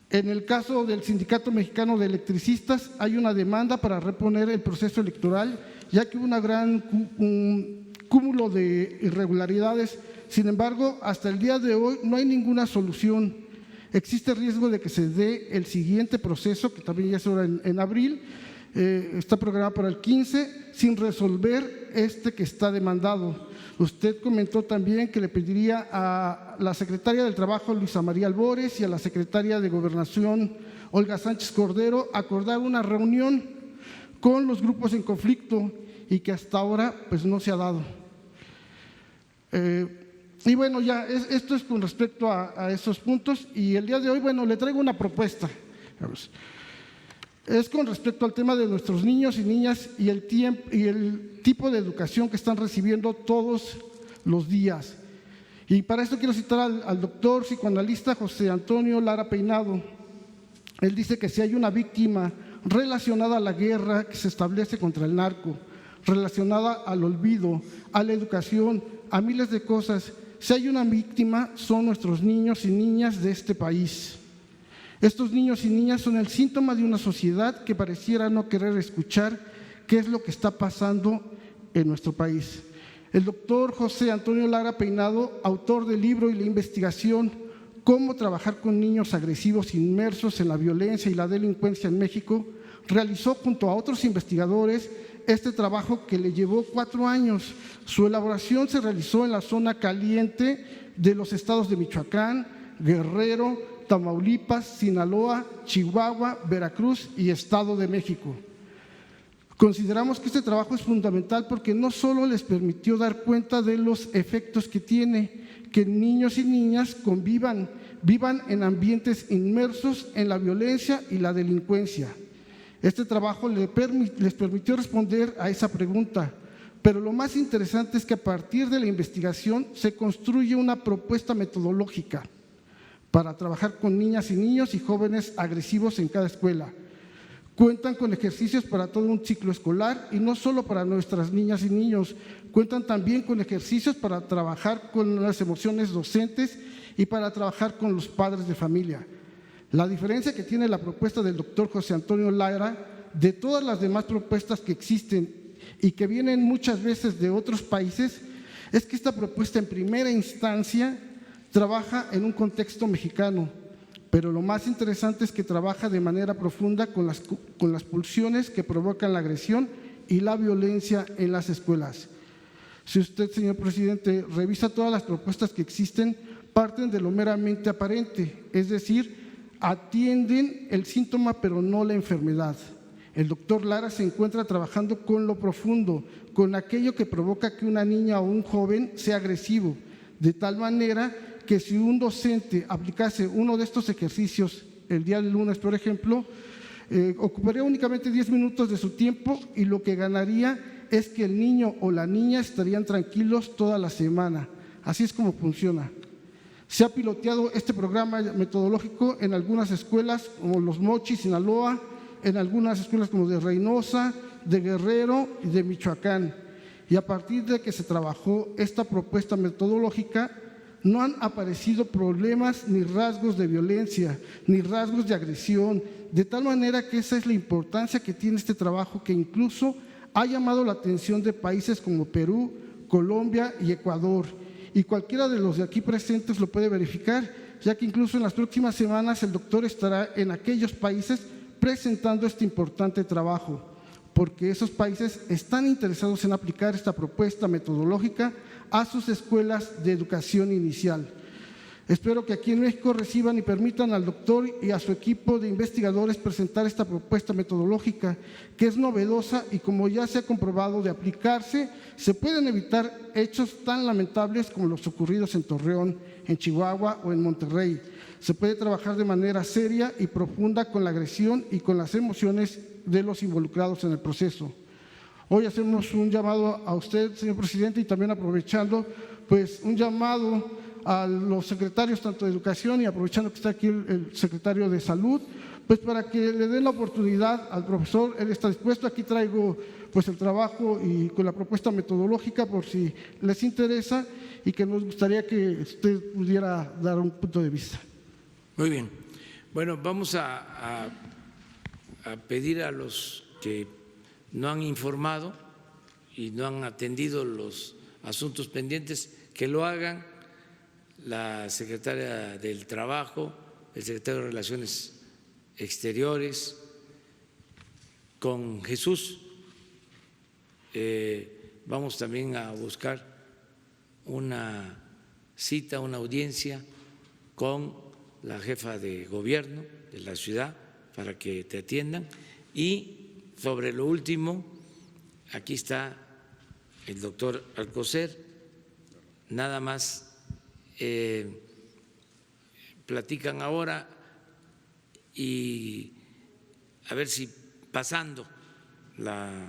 En el caso del Sindicato Mexicano de Electricistas, hay una demanda para reponer el proceso electoral, ya que hubo un cúmulo de irregularidades. Sin embargo, hasta el día de hoy no hay ninguna solución. Existe riesgo de que se dé el siguiente proceso, que también ya es ahora en abril, está programado para el 15, sin resolver que está demandado. Usted comentó también que le pediría a la secretaria del Trabajo, Luisa María Albores, y a la secretaria de Gobernación, Olga Sánchez Cordero, acordar una reunión con los grupos en conflicto y que hasta ahora pues no se ha dado. Y bueno, ya esto es con respecto a esos puntos, y el día de hoy, bueno, le traigo una propuesta. Es con respecto al tema de nuestros niños y niñas y el tipo de educación que están recibiendo todos los días. Y para esto quiero citar al doctor psicoanalista José Antonio Lara Peinado. Él dice que si hay una víctima relacionada a la guerra que se establece contra el narco, relacionada al olvido, a la educación, a miles de cosas, si hay una víctima, son nuestros niños y niñas de este país. Estos niños y niñas son el síntoma de una sociedad que pareciera no querer escuchar qué es lo que está pasando en nuestro país. El doctor José Antonio Lara Peinado, autor del libro y la investigación Cómo trabajar con niños agresivos inmersos en la violencia y la delincuencia en México, realizó junto a otros investigadores este trabajo que le llevó 4 años. Su elaboración se realizó en la zona caliente de los estados de Michoacán, Guerrero, Tamaulipas, Sinaloa, Chihuahua, Veracruz y Estado de México. Consideramos que este trabajo es fundamental porque no solo les permitió dar cuenta de los efectos que tiene que niños y niñas vivan en ambientes inmersos en la violencia y la delincuencia. Este trabajo les permitió responder a esa pregunta, pero lo más interesante es que a partir de la investigación se construye una propuesta metodológica para trabajar con niñas y niños y jóvenes agresivos en cada escuela. Cuentan con ejercicios para todo un ciclo escolar y no solo para nuestras niñas y niños, cuentan también con ejercicios para trabajar con las emociones docentes y para trabajar con los padres de familia. La diferencia que tiene la propuesta del doctor José Antonio Lara de todas las demás propuestas que existen y que vienen muchas veces de otros países es que esta propuesta en primera instancia trabaja en un contexto mexicano, pero lo más interesante es que trabaja de manera profunda con las pulsiones que provocan la agresión y la violencia en las escuelas. Si usted, señor presidente, revisa todas las propuestas que existen, parten de lo meramente aparente, es decir, atienden el síntoma pero no la enfermedad. El doctor Lara se encuentra trabajando con lo profundo, con aquello que provoca que una niña o un joven sea agresivo, de tal manera que si un docente aplicase uno de estos ejercicios el día del lunes, por ejemplo, ocuparía únicamente 10 minutos de su tiempo y lo que ganaría es que el niño o la niña estarían tranquilos toda la semana. Así es como funciona. Se ha piloteado este programa metodológico en algunas escuelas como Los Mochis, Sinaloa, en algunas escuelas como de Reynosa, de Guerrero y de Michoacán. Y a partir de que se trabajó esta propuesta metodológica, no han aparecido problemas ni rasgos de violencia, ni rasgos de agresión, de tal manera que esa es la importancia que tiene este trabajo, que incluso ha llamado la atención de países como Perú, Colombia y Ecuador. Y cualquiera de los de aquí presentes lo puede verificar, ya que incluso en las próximas semanas el doctor estará en aquellos países presentando este importante trabajo, porque esos países están interesados en aplicar esta propuesta metodológica a sus escuelas de educación inicial. Espero que aquí en México reciban y permitan al doctor y a su equipo de investigadores presentar esta propuesta metodológica, que es novedosa y, como ya se ha comprobado, de aplicarse, se pueden evitar hechos tan lamentables como los ocurridos en Torreón, en Chihuahua o en Monterrey. Se puede trabajar de manera seria y profunda con la agresión y con las emociones de los involucrados en el proceso. Hoy hacemos un llamado a usted, señor presidente, y también aprovechando, pues, un llamado a los secretarios tanto de Educación y aprovechando que está aquí el secretario de Salud, pues para que le den la oportunidad al profesor. Él está dispuesto. Aquí traigo pues el trabajo y con la propuesta metodológica por si les interesa y que nos gustaría que usted pudiera dar un punto de vista. Muy bien. Bueno, vamos a pedir a los que no han informado y no han atendido los asuntos pendientes que lo hagan. La secretaria del Trabajo, el secretario de Relaciones Exteriores, con Jesús. Vamos también a buscar una cita, una audiencia con la jefa de gobierno de la ciudad para que te atiendan. Y sobre lo último, aquí está el doctor Alcocer, nada más. Platican ahora y a ver si pasando la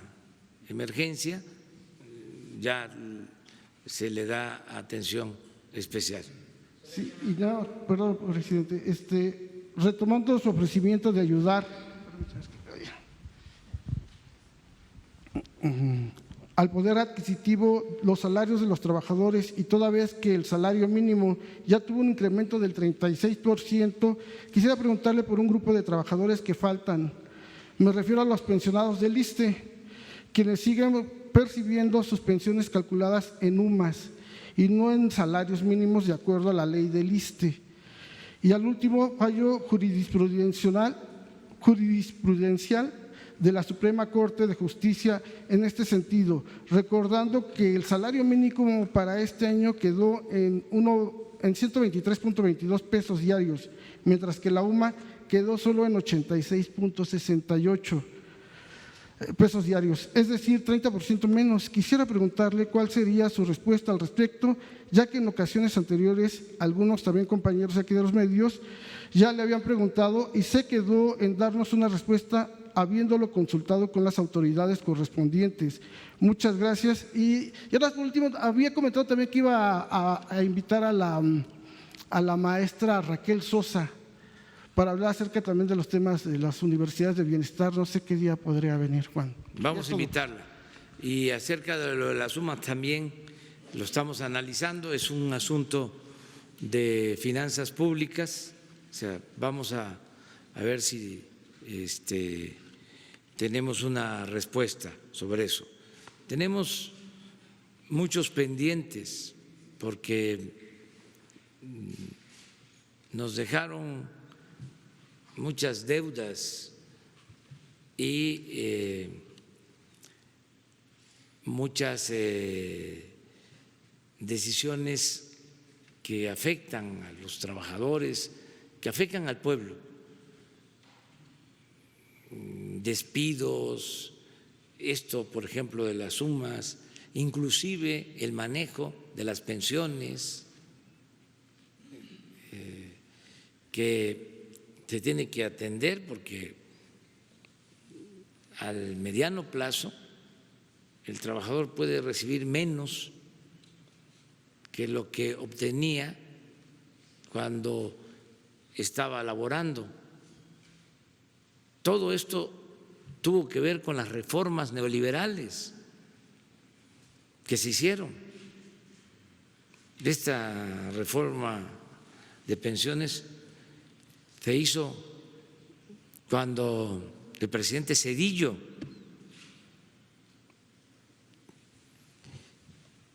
emergencia ya se le da atención especial. Sí, y nada, perdón, presidente, retomando su ofrecimiento de ayudar al poder adquisitivo, los salarios de los trabajadores, y toda vez que el salario mínimo ya tuvo un incremento del 36%, quisiera preguntarle por un grupo de trabajadores que faltan. Me refiero a los pensionados del ISSSTE, quienes siguen percibiendo sus pensiones calculadas en UMAS y no en salarios mínimos de acuerdo a la ley del ISSSTE. Y al último fallo jurisprudencial de la Suprema Corte de Justicia en este sentido, recordando que el salario mínimo para este año quedó en 123.22 pesos diarios, mientras que la UMA quedó solo en 86.68 pesos diarios, es decir, 30% menos. Quisiera preguntarle cuál sería su respuesta al respecto, ya que en ocasiones anteriores, algunos también compañeros aquí de los medios, ya le habían preguntado y se quedó en darnos una respuesta habiéndolo consultado con las autoridades correspondientes. Muchas gracias. Y ahora, por último, había comentado también que iba a invitar a la maestra Raquel Sosa para hablar acerca también de los temas de las universidades de bienestar. No sé qué día podría venir, Juan. Vamos a invitarla. Y acerca de lo de las sumas también lo estamos analizando, es un asunto de finanzas públicas, o sea, vamos a ver si tenemos una respuesta sobre eso. Tenemos muchos pendientes porque nos dejaron muchas deudas y muchas decisiones que afectan a los trabajadores, que afectan al pueblo, despidos, esto por ejemplo de las sumas, inclusive el manejo de las pensiones, que se tiene que atender porque al mediano plazo el trabajador puede recibir menos que lo que obtenía cuando estaba laborando. Todo esto tuvo que ver con las reformas neoliberales que se hicieron. Esta reforma de pensiones se hizo cuando el presidente Zedillo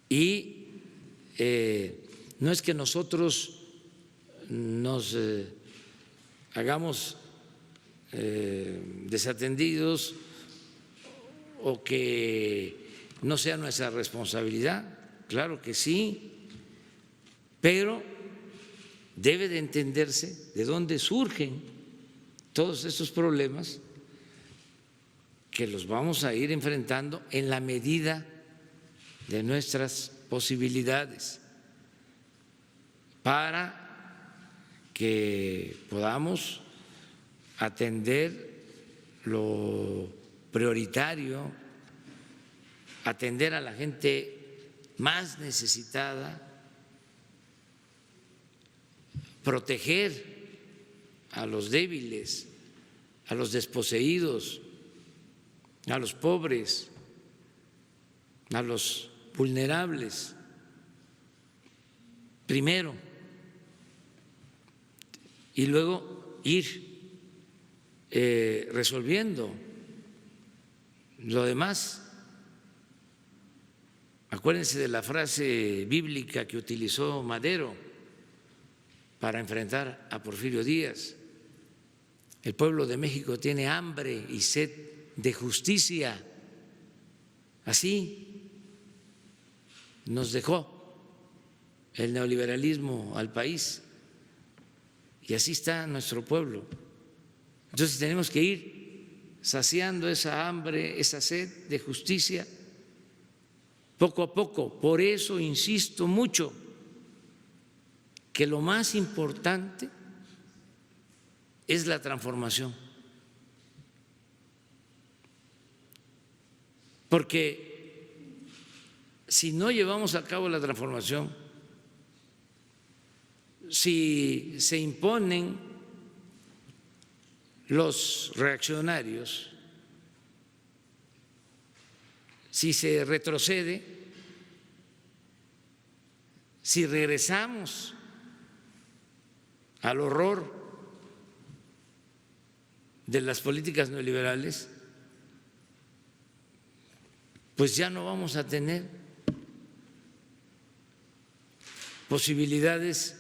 y no es que nosotros nos hagamos desatendidos o que no sea nuestra responsabilidad, claro que sí, pero debe de entenderse de dónde surgen todos estos problemas que los vamos a ir enfrentando en la medida de nuestras posibilidades para que podamos atender lo prioritario, atender a la gente más necesitada, proteger a los débiles, a los desposeídos, a los pobres, a los vulnerables, primero, y luego ir resolviendo lo demás. Acuérdense de la frase bíblica que utilizó Madero para enfrentar a Porfirio Díaz: el pueblo de México tiene hambre y sed de justicia. Así nos dejó el neoliberalismo al país y así está nuestro pueblo. Entonces tenemos que ir saciando esa hambre, esa sed de justicia poco a poco. Por eso insisto mucho que lo más importante es la transformación, porque si no llevamos a cabo la transformación, si se imponen los reaccionarios, si se retrocede, si regresamos al horror de las políticas neoliberales, pues ya no vamos a tener posibilidades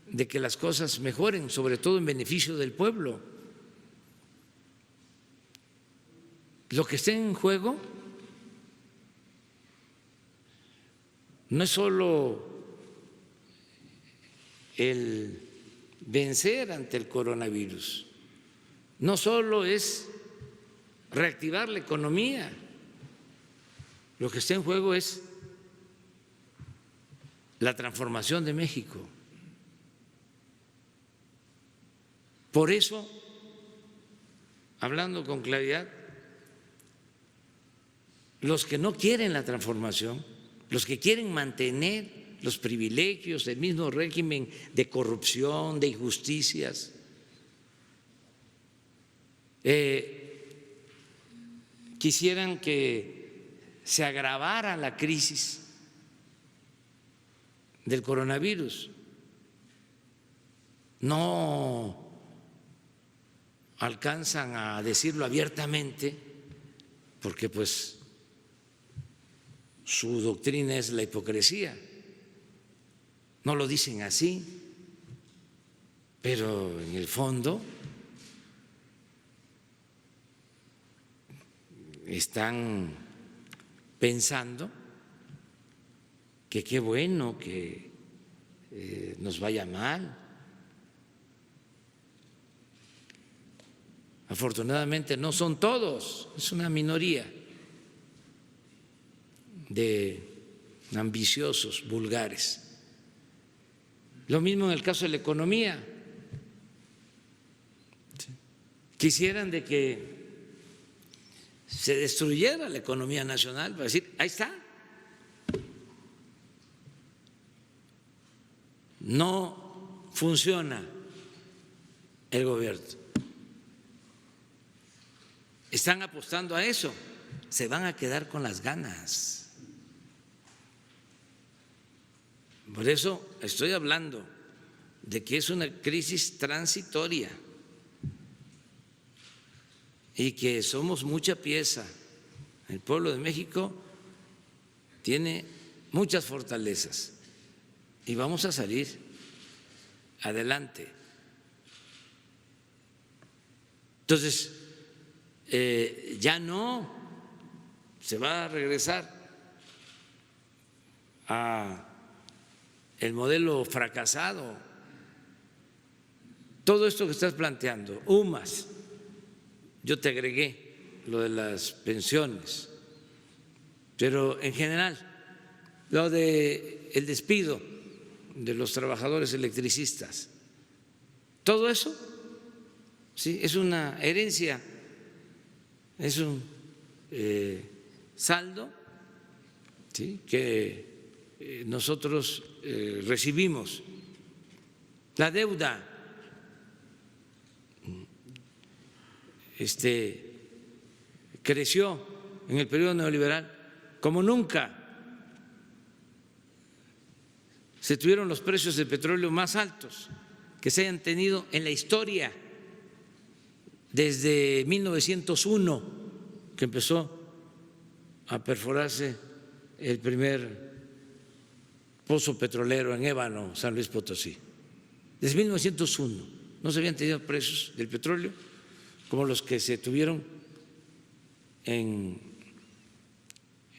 de que las cosas mejoren, sobre todo en beneficio del pueblo. Lo que está en juego no es solo el vencer ante el coronavirus, no solo es reactivar la economía, lo que está en juego es la transformación de México. Por eso, hablando con claridad, los que no quieren la transformación, los que quieren mantener los privilegios del mismo régimen de corrupción, de injusticias, quisieran que se agravara la crisis del coronavirus. No alcanzan a decirlo abiertamente porque pues su doctrina es la hipocresía. No lo dicen así, pero en el fondo están pensando que qué bueno que nos vaya mal. Afortunadamente no son todos, es una minoría de ambiciosos, vulgares. Lo mismo en el caso de la economía. Quisieran de que se destruyera la economía nacional para decir, ahí está. No funciona el gobierno. Están apostando a eso, se van a quedar con las ganas. Por eso estoy hablando de que es una crisis transitoria y que somos mucha pieza. El pueblo de México tiene muchas fortalezas y vamos a salir adelante. Entonces, ya no se va a regresar a el modelo fracasado. Todo esto que estás planteando, UMAS, yo te agregué lo de las pensiones, pero en general lo de el despido de los trabajadores electricistas, todo eso sí es una herencia, es un saldo, ¿sí?, que nosotros recibimos. La deuda creció en el periodo neoliberal como nunca. Se tuvieron los precios del petróleo más altos que se hayan tenido en la historia desde 1901, que empezó a perforarse el primer pozo petrolero en Ébano, San Luis Potosí. Desde 1901 no se habían tenido precios del petróleo como los que se tuvieron en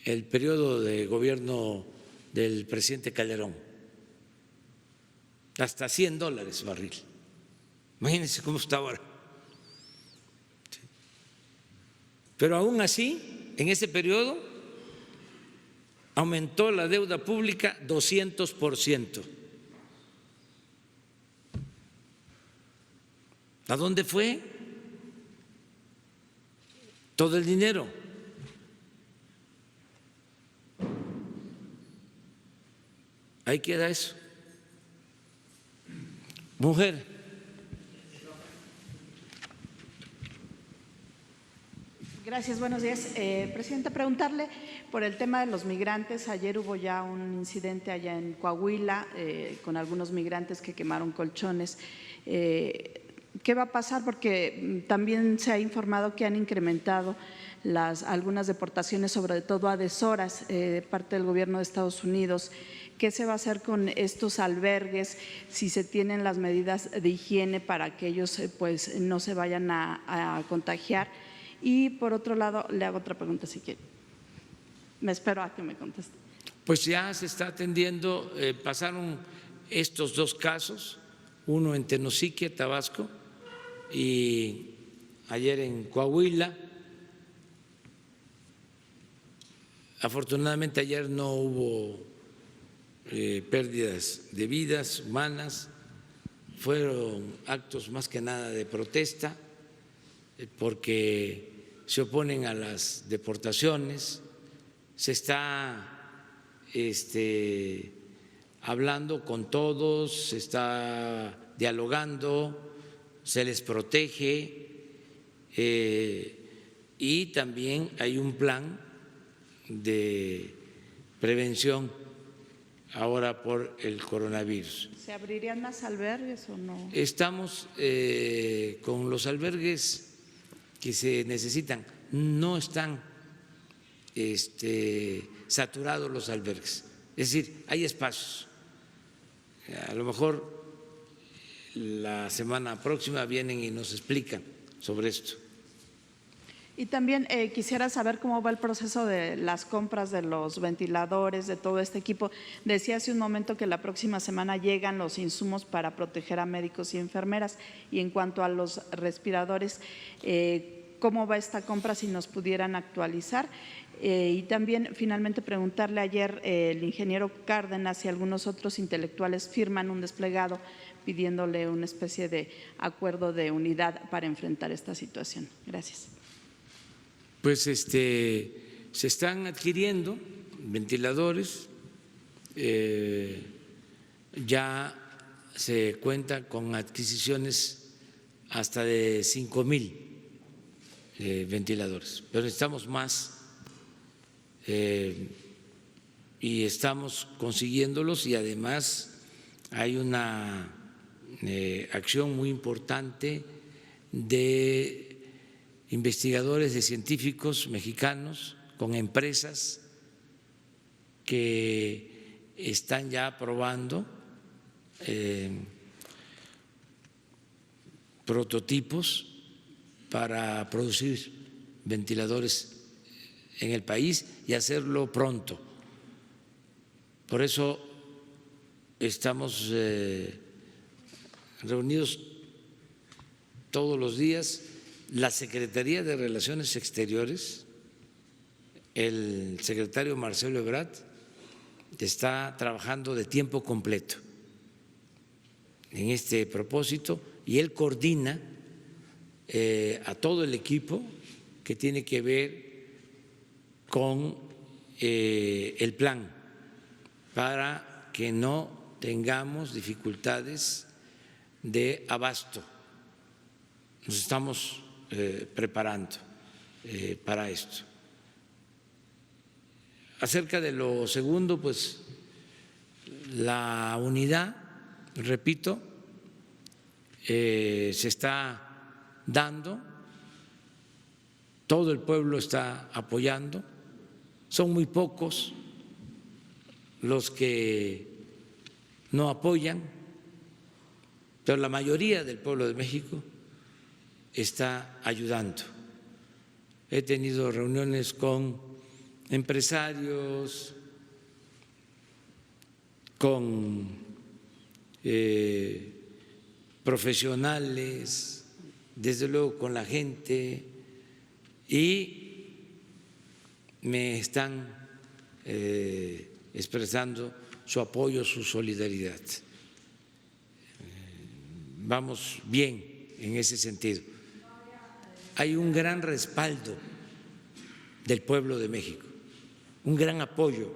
el periodo de gobierno del presidente Calderón, hasta $100 barril. Imagínense cómo está ahora. Pero aún así, en ese periodo aumentó la deuda pública 200%. ¿A dónde fue todo el dinero? Ahí queda eso. Mujer. Gracias, buenos días. Presidenta, preguntarle por el tema de los migrantes. Ayer hubo ya un incidente allá en Coahuila con algunos migrantes que quemaron colchones. ¿Qué va a pasar? Porque también se ha informado que han incrementado algunas deportaciones, sobre todo a deshoras, de parte del gobierno de Estados Unidos. ¿Qué se va a hacer con estos albergues? Si se tienen las medidas de higiene para que ellos pues, no se vayan a contagiar. Y por otro lado, le hago otra pregunta si quiere. Me espero a que me conteste. Pues ya se está atendiendo, pasaron estos dos casos, uno en Tenosique, Tabasco, y ayer en Coahuila. Afortunadamente ayer no hubo pérdidas de vidas humanas, fueron actos más que nada de protesta, porque se oponen a las deportaciones, se está hablando con todos, se está dialogando, se les protege y también hay un plan de prevención ahora por el coronavirus. ¿Se abrirían más albergues o no? Estamos con los albergues que se necesitan, no están saturados los albergues, es decir, hay espacios. A lo mejor la semana próxima vienen y nos explican sobre esto. Y también quisiera saber cómo va el proceso de las compras de los ventiladores, de todo este equipo. Decía hace un momento que la próxima semana llegan los insumos para proteger a médicos y enfermeras. Y en cuanto a los respiradores, ¿cómo va esta compra? Si nos pudieran actualizar. Y también finalmente preguntarle, ayer el ingeniero Cárdenas y algunos otros intelectuales firman un desplegado pidiéndole una especie de acuerdo de unidad para enfrentar esta situación. Gracias. Pues se están adquiriendo ventiladores, ya se cuenta con adquisiciones hasta de 5,000 ventiladores, pero necesitamos más y estamos consiguiéndolos, y además hay una acción muy importante de investigadores, de científicos mexicanos con empresas que están ya probando prototipos para producir ventiladores en el país y hacerlo pronto. Por eso estamos reunidos todos los días. La Secretaría de Relaciones Exteriores, el secretario Marcelo Ebrard, está trabajando de tiempo completo en este propósito, y él coordina a todo el equipo que tiene que ver con el plan para que no tengamos dificultades de abasto. Nos estamos preparando para esto. Acerca de lo segundo, pues la unidad, repito, se está dando, todo el pueblo está apoyando, son muy pocos los que no apoyan, pero la mayoría del pueblo de México está ayudando. He tenido reuniones con empresarios, con profesionales, desde luego con la gente, y me están expresando su apoyo, su solidaridad. Vamos bien en ese sentido. Hay un gran respaldo del pueblo de México, un gran apoyo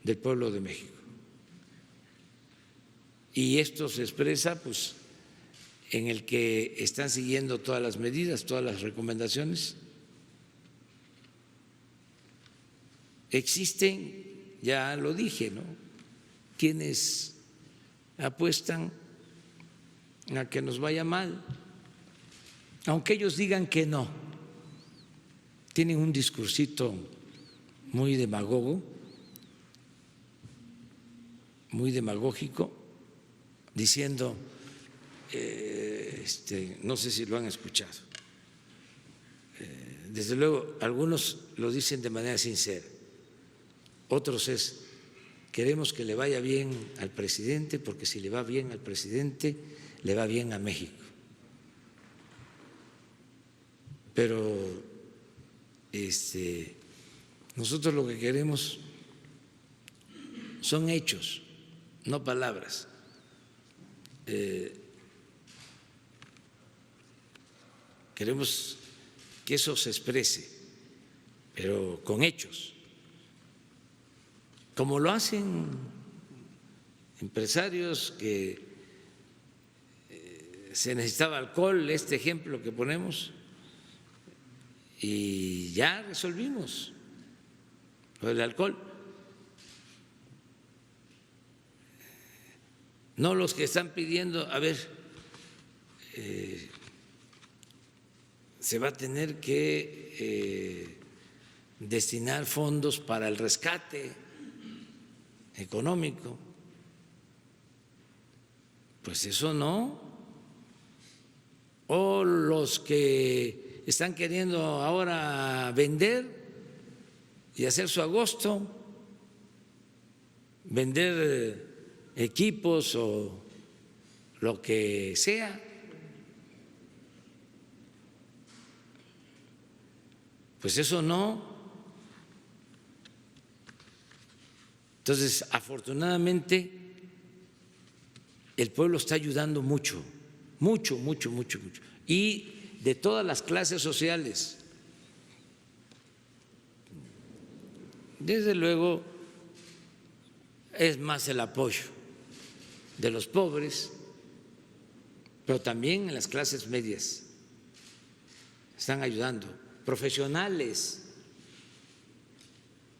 del pueblo de México. y esto se expresa pues en el que están siguiendo todas las medidas, todas las recomendaciones. Existen, ya lo dije, ¿no?, quienes apuestan a que nos vaya mal, aunque ellos digan que no. Tienen un discursito muy demagogo, muy demagógico, diciendo, no sé si lo han escuchado, desde luego algunos lo dicen de manera sincera, otros es: queremos que le vaya bien al presidente, porque si le va bien al presidente, le va bien a México. Pero nosotros lo que queremos son hechos, no palabras. Queremos que eso se exprese, pero con hechos, como lo hacen empresarios que se necesitaba alcohol, este ejemplo que ponemos, y ya resolvimos lo del alcohol. No los que están pidiendo, a ver, se va a tener que destinar fondos para el rescate económico. Pues eso no. O los que están queriendo ahora vender y hacer su agosto, vender equipos o lo que sea, pues eso no. Entonces, afortunadamente, el pueblo está ayudando mucho, mucho, mucho, mucho, mucho, y de todas las clases sociales. Desde luego, es más el apoyo de los pobres, pero también en las clases medias están ayudando, profesionales,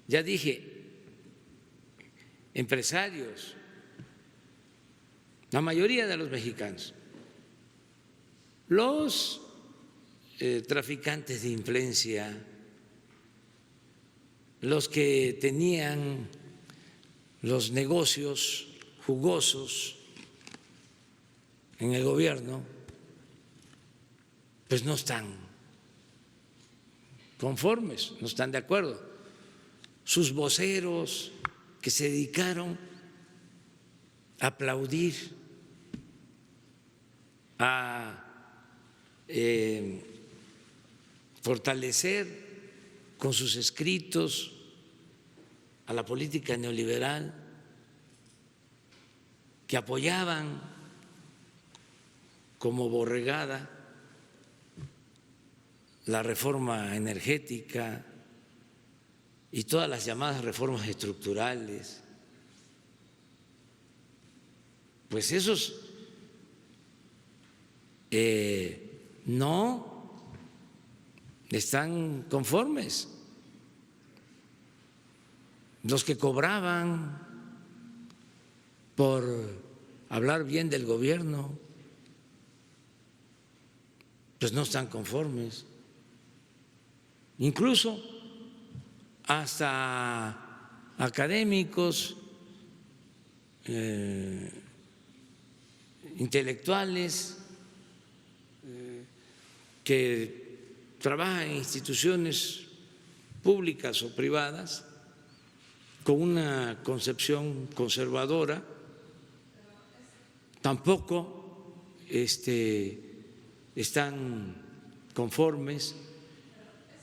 ya dije, empresarios, la mayoría de los mexicanos, los traficantes de influencia, los que tenían los negocios jugosos en el gobierno, pues no están conformes, no están de acuerdo. Sus voceros que se dedicaron a aplaudir, a fortalecer con sus escritos a la política neoliberal, que apoyaban como borregada la reforma energética y todas las llamadas reformas estructurales, pues esos no están conformes. Los que cobraban por hablar bien del gobierno, pues no están conformes. Incluso hasta académicos, intelectuales que trabajan en instituciones públicas o privadas con una concepción conservadora, tampoco están conformes. Es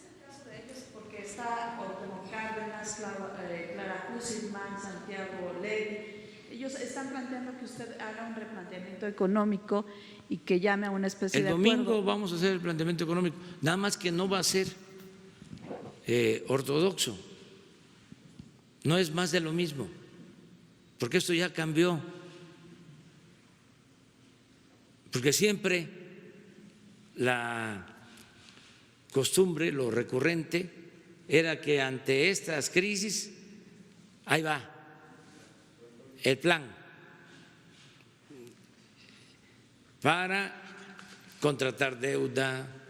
el caso de ellos porque está Cuauhtémoc Cárdenas, Clara Husselman, Santiago Levy. Ellos están planteando que usted haga un replanteamiento económico y que llame a una especie de acuerdo. El domingo vamos a hacer el planteamiento económico, nada más que no va a ser ortodoxo, no es más de lo mismo, porque esto ya cambió. porque siempre la costumbre, lo recurrente, era que ante estas crisis, ahí va el plan para contratar deuda.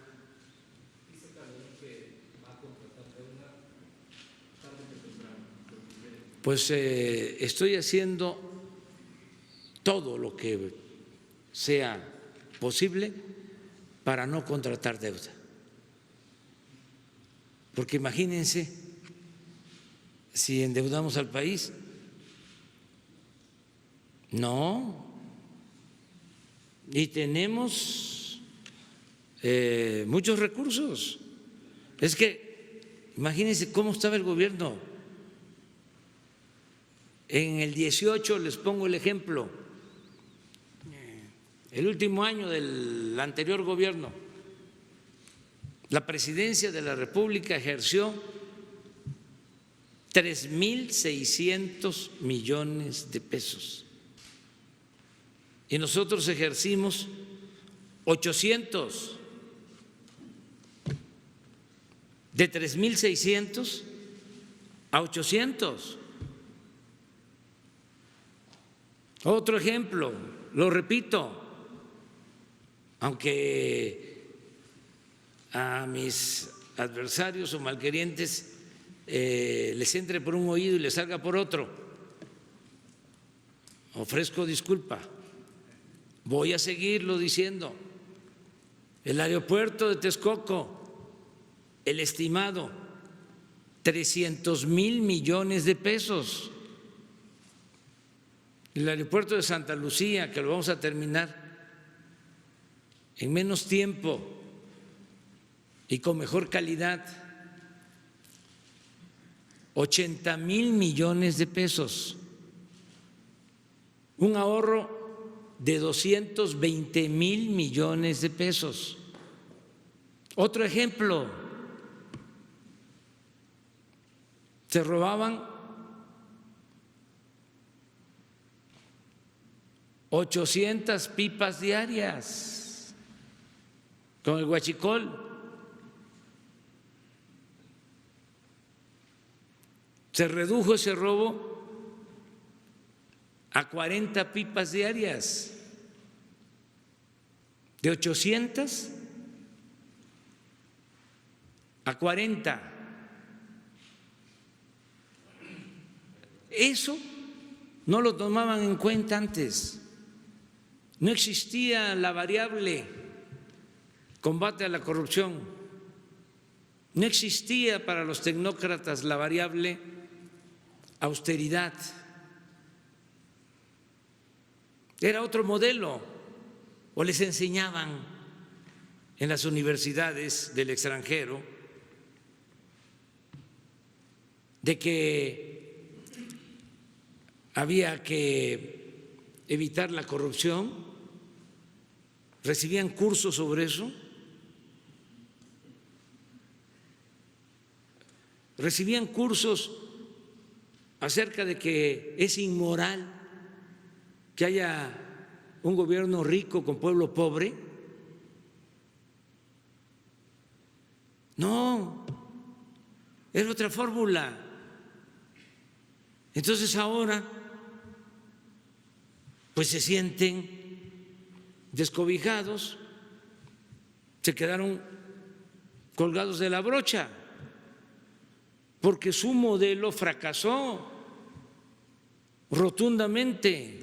Pues estoy haciendo todo lo que sea posible para no contratar deuda. Porque imagínense si endeudamos al país. No. Y tenemos muchos recursos. Es que imagínense cómo estaba el gobierno. En el 18, les pongo el ejemplo, el último año del anterior gobierno, la presidencia de la República ejerció 3.600 millones de pesos y nosotros ejercimos 800, de 3.600 a 800. Otro ejemplo, lo repito, aunque a mis adversarios o malquerientes les entre por un oído y les salga por otro, ofrezco disculpa, voy a seguirlo diciendo. El aeropuerto de Texcoco, el estimado, 300,000 millones de pesos. El aeropuerto de Santa Lucía, que lo vamos a terminar en menos tiempo y con mejor calidad, 80,000 millones de pesos, un ahorro de 220,000 millones de pesos. Otro ejemplo, se robaban 800 pipas diarias con el huachicol. Se redujo ese robo a 40 pipas diarias, de 800 a 40. Eso no lo tomaban en cuenta antes. No existía la variable combate a la corrupción, no existía para los tecnócratas la variable austeridad. Era otro modelo, o les enseñaban en las universidades del extranjero de que había que evitar la corrupción. ¿Recibían cursos sobre eso? ¿Recibían cursos acerca de que es inmoral que haya un gobierno rico con pueblo pobre? No, era otra fórmula. Entonces ahora pues se sienten descobijados, se quedaron colgados de la brocha, porque su modelo fracasó rotundamente.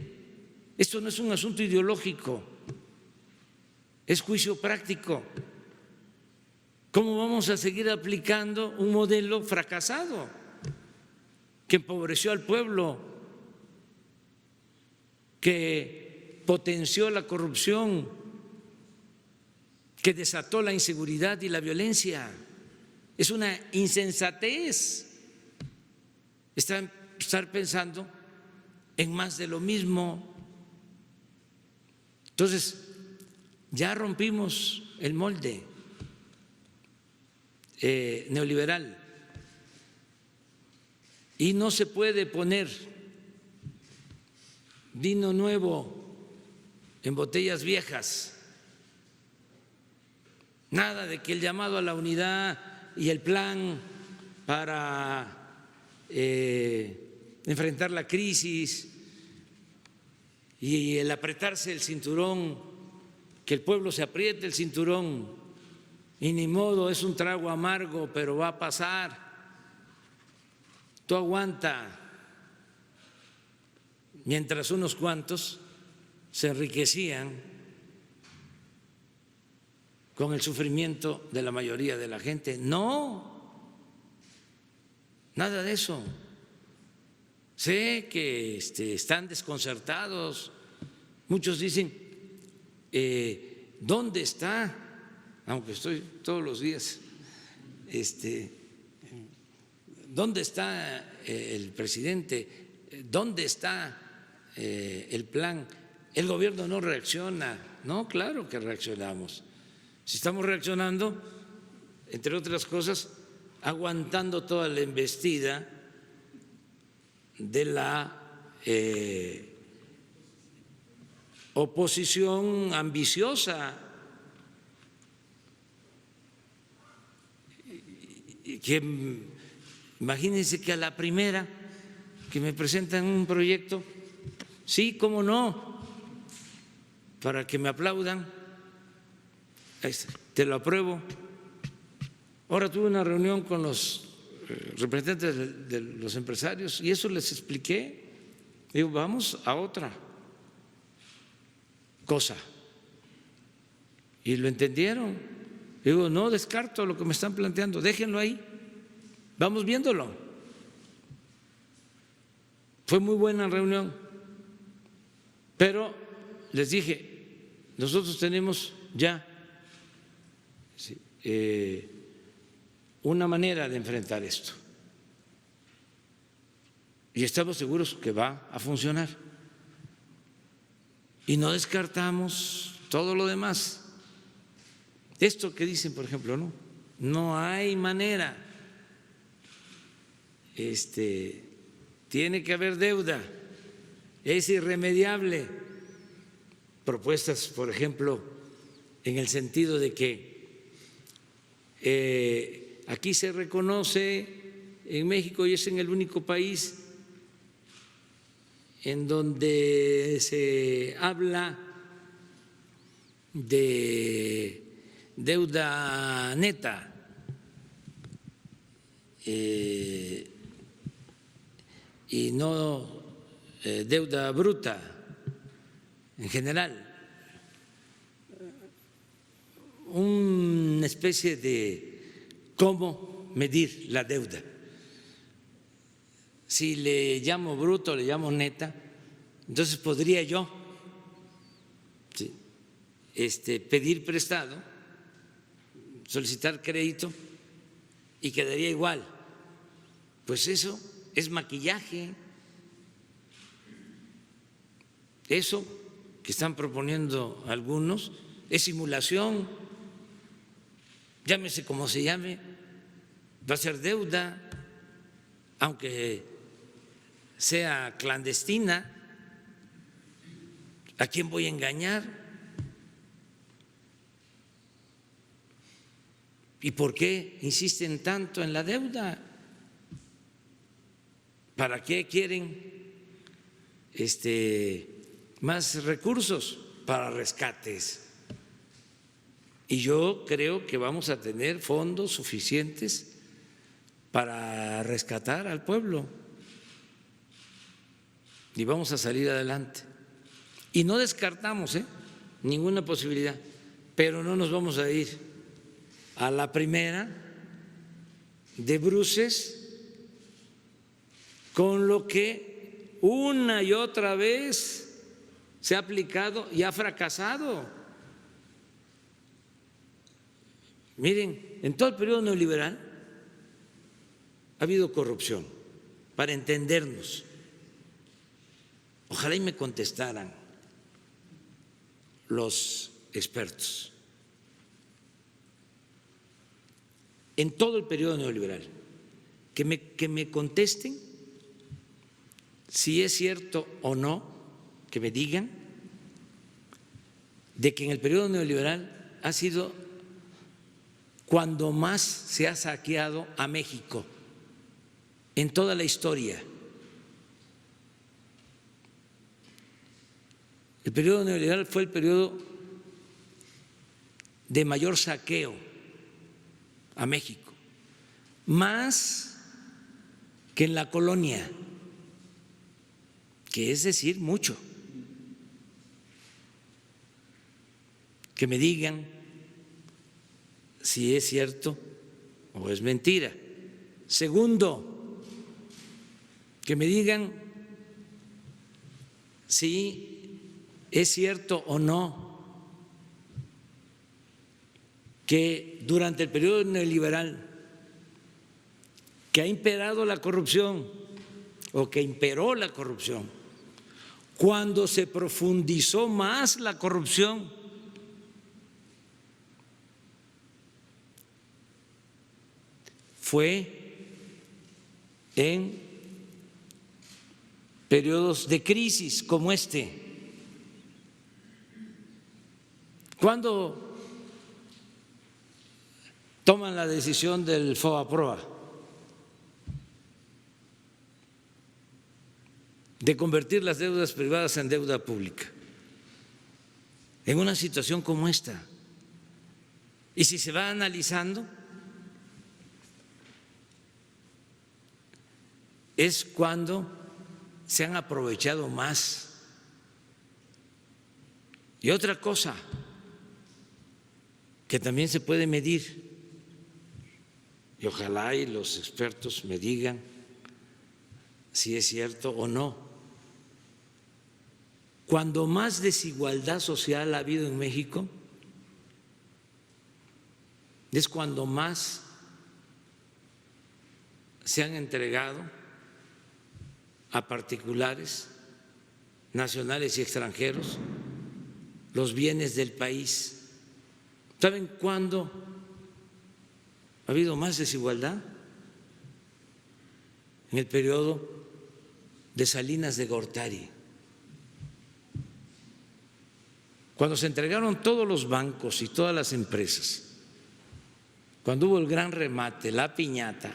Esto no es un asunto ideológico, es juicio práctico. ¿Cómo vamos a seguir aplicando un modelo fracasado que empobreció al pueblo, que potenció la corrupción, que desató la inseguridad y la violencia? Es una insensatez estar pensando en más de lo mismo. Entonces, ya rompimos el molde neoliberal y no se puede poner vino nuevo en botellas viejas. Nada de que el llamado a la unidad y el plan para enfrentar la crisis y el apretarse el cinturón, que el pueblo se apriete el cinturón y ni modo, es un trago amargo, pero va a pasar. Tú aguanta, mientras unos cuantos se enriquecían con el sufrimiento de la mayoría de la gente. No, nada de eso. Sé que están desconcertados. Muchos dicen, ¿dónde está? Aunque estoy todos los días, ¿dónde está el presidente? ¿Dónde está el plan? El gobierno no reacciona. No, claro que reaccionamos. Si estamos reaccionando, entre otras cosas, aguantando toda la embestida de la oposición ambiciosa, que imagínense que a la primera que me presentan un proyecto, sí, cómo no, para que me aplaudan, te lo apruebo. Ahora tuve una reunión con los representantes de los empresarios y eso les expliqué. Digo, vamos a otra cosa. Y lo entendieron. Digo, no descarto lo que me están planteando, déjenlo ahí, vamos viéndolo. Fue muy buena reunión, pero les dije, nosotros tenemos ya una manera de enfrentar esto y estamos seguros que va a funcionar y no descartamos todo lo demás. Esto que dicen, por ejemplo, no hay manera, tiene que haber deuda, es irremediable. Propuestas, por ejemplo, en el sentido de que aquí se reconoce en México y es en el único país en donde se habla de deuda neta y no deuda bruta en general. Una especie de cómo medir la deuda. Si le llamo bruto, le llamo neta, entonces podría yo pedir prestado, solicitar crédito y quedaría igual. Pues eso es maquillaje. Eso que están proponiendo algunos es simulación. Llámese como se llame, va a ser deuda, aunque sea clandestina. ¿A quién voy a engañar? ¿Y por qué insisten tanto en la deuda? ¿Para qué quieren más recursos? Para rescates. Y yo creo que vamos a tener fondos suficientes para rescatar al pueblo y vamos a salir adelante. Y no descartamos ninguna posibilidad, pero no nos vamos a ir a la primera de bruces con lo que una y otra vez se ha aplicado y ha fracasado. Miren, en todo el periodo neoliberal ha habido corrupción, para entendernos. Ojalá y me contestaran los expertos. En todo el periodo neoliberal, que me contesten si es cierto o no, que me digan de que en el periodo neoliberal ha sido cuando más se ha saqueado a México en toda la historia. El periodo neoliberal fue el periodo de mayor saqueo a México, más que en la colonia, que es decir mucho. Que me digan si es cierto o es mentira. Segundo, que me digan si es cierto o no que durante el periodo neoliberal que ha imperado la corrupción o que imperó la corrupción, cuando se profundizó más la corrupción, fue en periodos de crisis como este. ¿Cuándo toman la decisión del FOBAPROA de convertir las deudas privadas en deuda pública? En una situación como esta. Y si se va analizando, es cuando se han aprovechado más. Y otra cosa que también se puede medir, y ojalá y los expertos me digan si es cierto o no, cuando más desigualdad social ha habido en México, es cuando más se han entregado a particulares, nacionales y extranjeros, los bienes del país. ¿Saben cuándo ha habido más desigualdad? En el periodo de Salinas de Gortari, cuando se entregaron todos los bancos y todas las empresas, cuando hubo el gran remate, la piñata,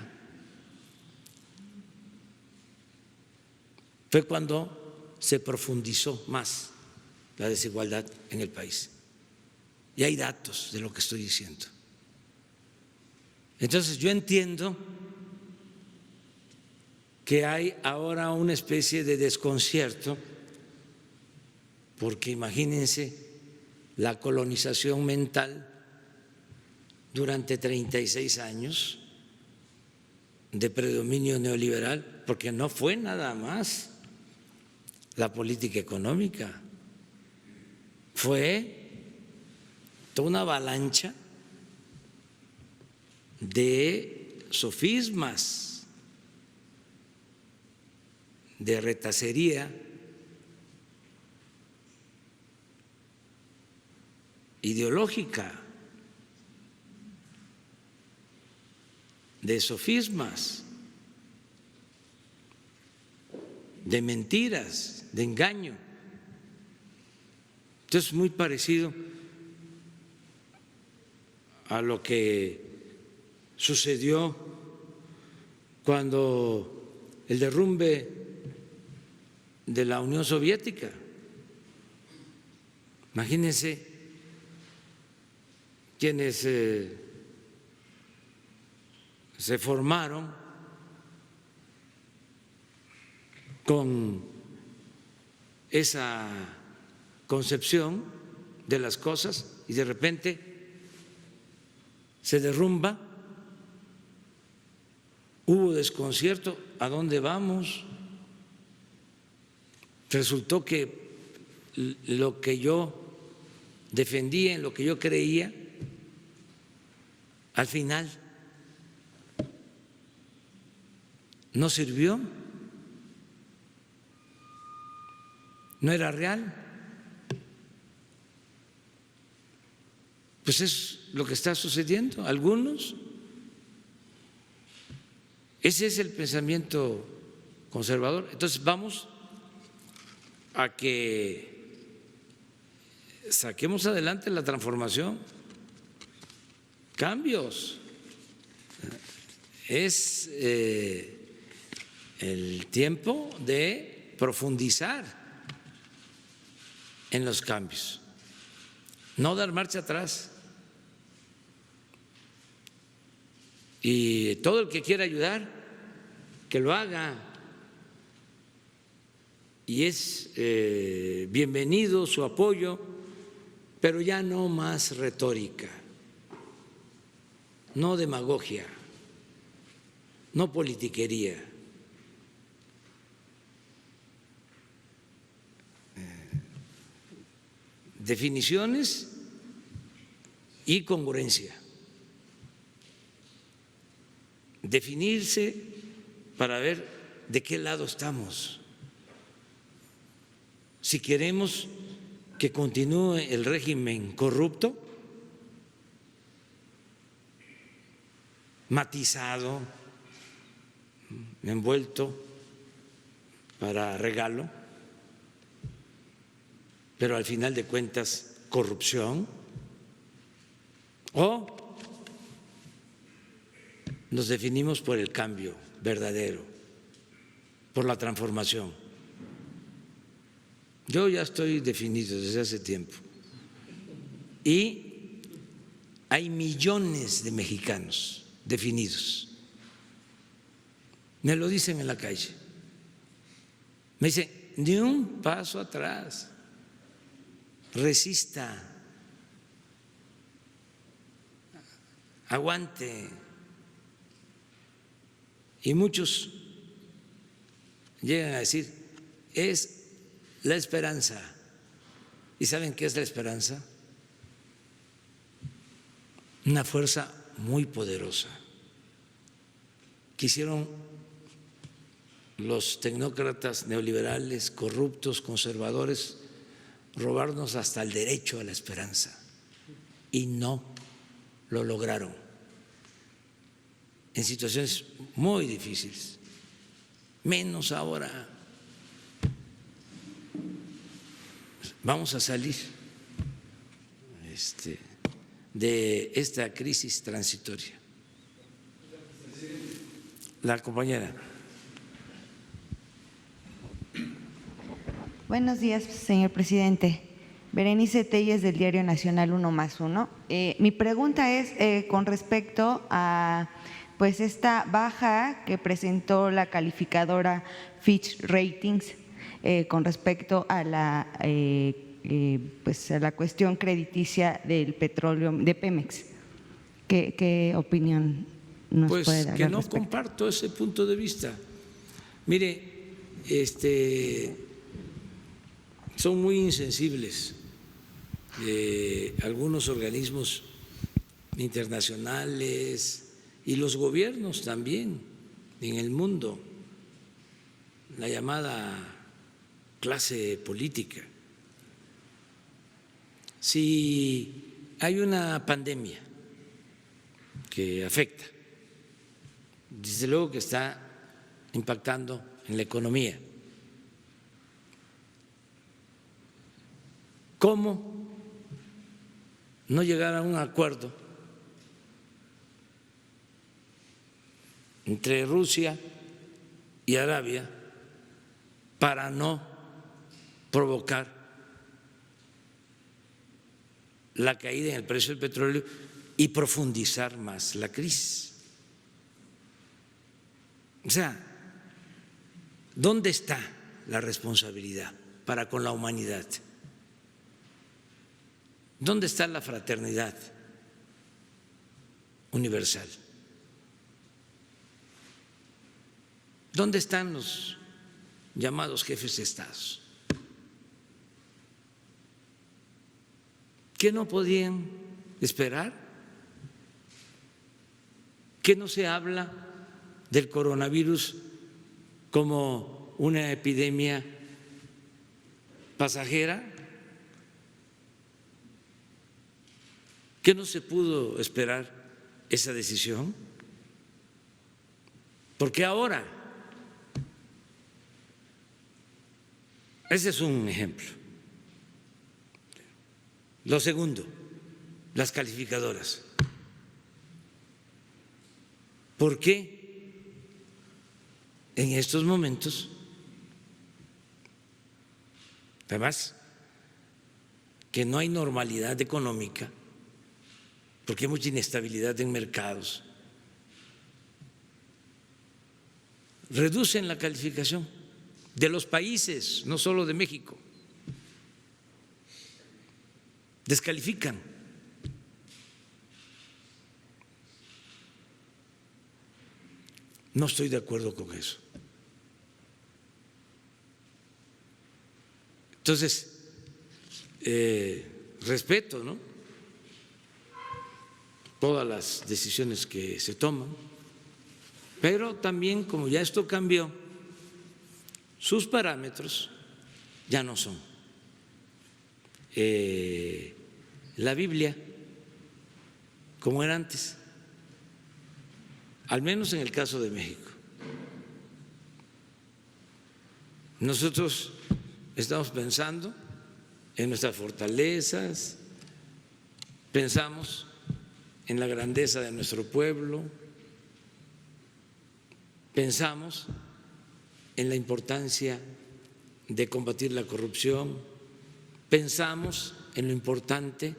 fue cuando se profundizó más la desigualdad en el país. Y hay datos de lo que estoy diciendo. Entonces yo entiendo que hay ahora una especie de desconcierto, porque imagínense la colonización mental durante 36 años de predominio neoliberal, porque no fue nada más la política económica, fue toda una avalancha de sofismas, de retacería ideológica, de sofismas, de mentiras, de engaño. Entonces, muy parecido a lo que sucedió cuando el derrumbe de la Unión Soviética. Imagínense quienes se formaron con esa concepción de las cosas y de repente se derrumba, hubo desconcierto, ¿a dónde vamos? Resultó que lo que yo defendía, en lo que yo creía, al final no sirvió, no era real. Pues es lo que está sucediendo. Algunos, ese es el pensamiento conservador. Entonces vamos a que saquemos adelante la transformación, cambios. Es el tiempo de profundizar en los cambios, no dar marcha atrás. Y todo el que quiera ayudar, que lo haga. Y es bienvenido su apoyo, pero ya no más retórica, no demagogia, no politiquería. Definiciones y congruencia. Definirse para ver de qué lado estamos. Si queremos que continúe el régimen corrupto, matizado, envuelto para regalo, pero al final de cuentas corrupción, o nos definimos por el cambio verdadero, por la transformación. Yo ya estoy definido desde hace tiempo y hay millones de mexicanos definidos. Me lo dicen en la calle. Me dicen, ni un paso atrás, resista, aguante. Y muchos llegan a decir, es la esperanza. ¿Y saben qué es la esperanza? Una fuerza muy poderosa que hicieron los tecnócratas neoliberales, corruptos, conservadores, robarnos hasta el derecho a la esperanza. Y no lo lograron. En situaciones muy difíciles, menos ahora. Vamos a salir de esta crisis transitoria. La compañera. Buenos días, señor presidente. Berenice Telles, del Diario Nacional 1+1. Mi pregunta es con respecto a pues esta baja que presentó la calificadora Fitch Ratings con respecto a la pues a la cuestión crediticia del petróleo de Pemex. ¿Qué opinión nos puede dar? Pues que no comparto ese punto de vista. Mire, son muy insensibles algunos organismos internacionales y los gobiernos también en el mundo, la llamada clase política. Si hay una pandemia que afecta, desde luego que está impactando en la economía, ¿cómo no llegar a un acuerdo entre Rusia y Arabia para no provocar la caída en el precio del petróleo y profundizar más la crisis? O sea, ¿dónde está la responsabilidad para con la humanidad? ¿Dónde está la fraternidad universal? ¿Dónde están los llamados jefes de Estados? ¿Qué no podían esperar? ¿Qué no se habla del coronavirus como una epidemia pasajera? ¿Qué no se pudo esperar esa decisión? Porque ahora, ese es un ejemplo, Lo segundo, las calificadoras. ¿Por qué en estos momentos, además que no hay normalidad económica, porque hay mucha inestabilidad en mercados, reducen la calificación de los países, no solo de México, descalifican? No estoy de acuerdo con eso. Entonces, respeto, ¿no?, todas las decisiones que se toman, pero también, como ya esto cambió, sus parámetros ya no son la Biblia como era antes, al menos en el caso de México. Nosotros estamos pensando en nuestras fortalezas, pensamos en la grandeza de nuestro pueblo, pensamos en la importancia de combatir la corrupción, pensamos en lo importante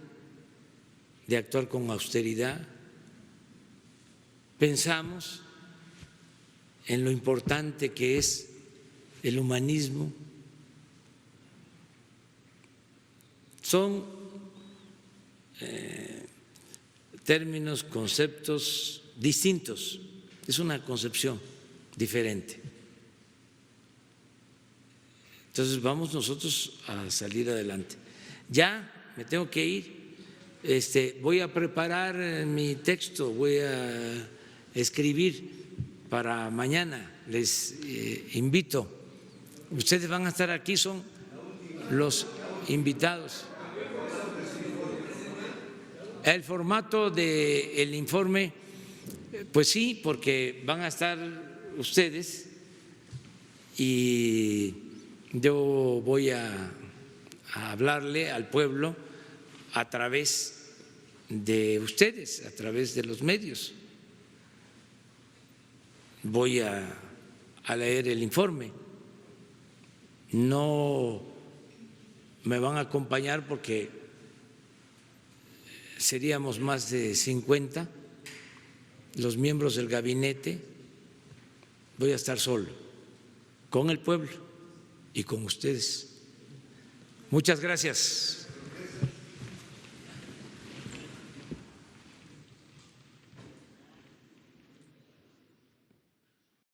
de actuar con austeridad, pensamos en lo importante que es el humanismo. Son términos, conceptos distintos, es una concepción diferente. Entonces vamos nosotros a salir adelante. Ya me tengo que ir, voy a preparar mi texto, voy a escribir para mañana, les invito. Ustedes van a estar aquí, son los invitados. El formato del informe, pues sí, porque van a estar ustedes y yo voy a hablarle al pueblo a través de ustedes, a través de los medios. Voy a leer el informe. No me van a acompañar porque seríamos más de 50 los miembros del gabinete. Voy a estar solo, con el pueblo y con ustedes. Muchas gracias.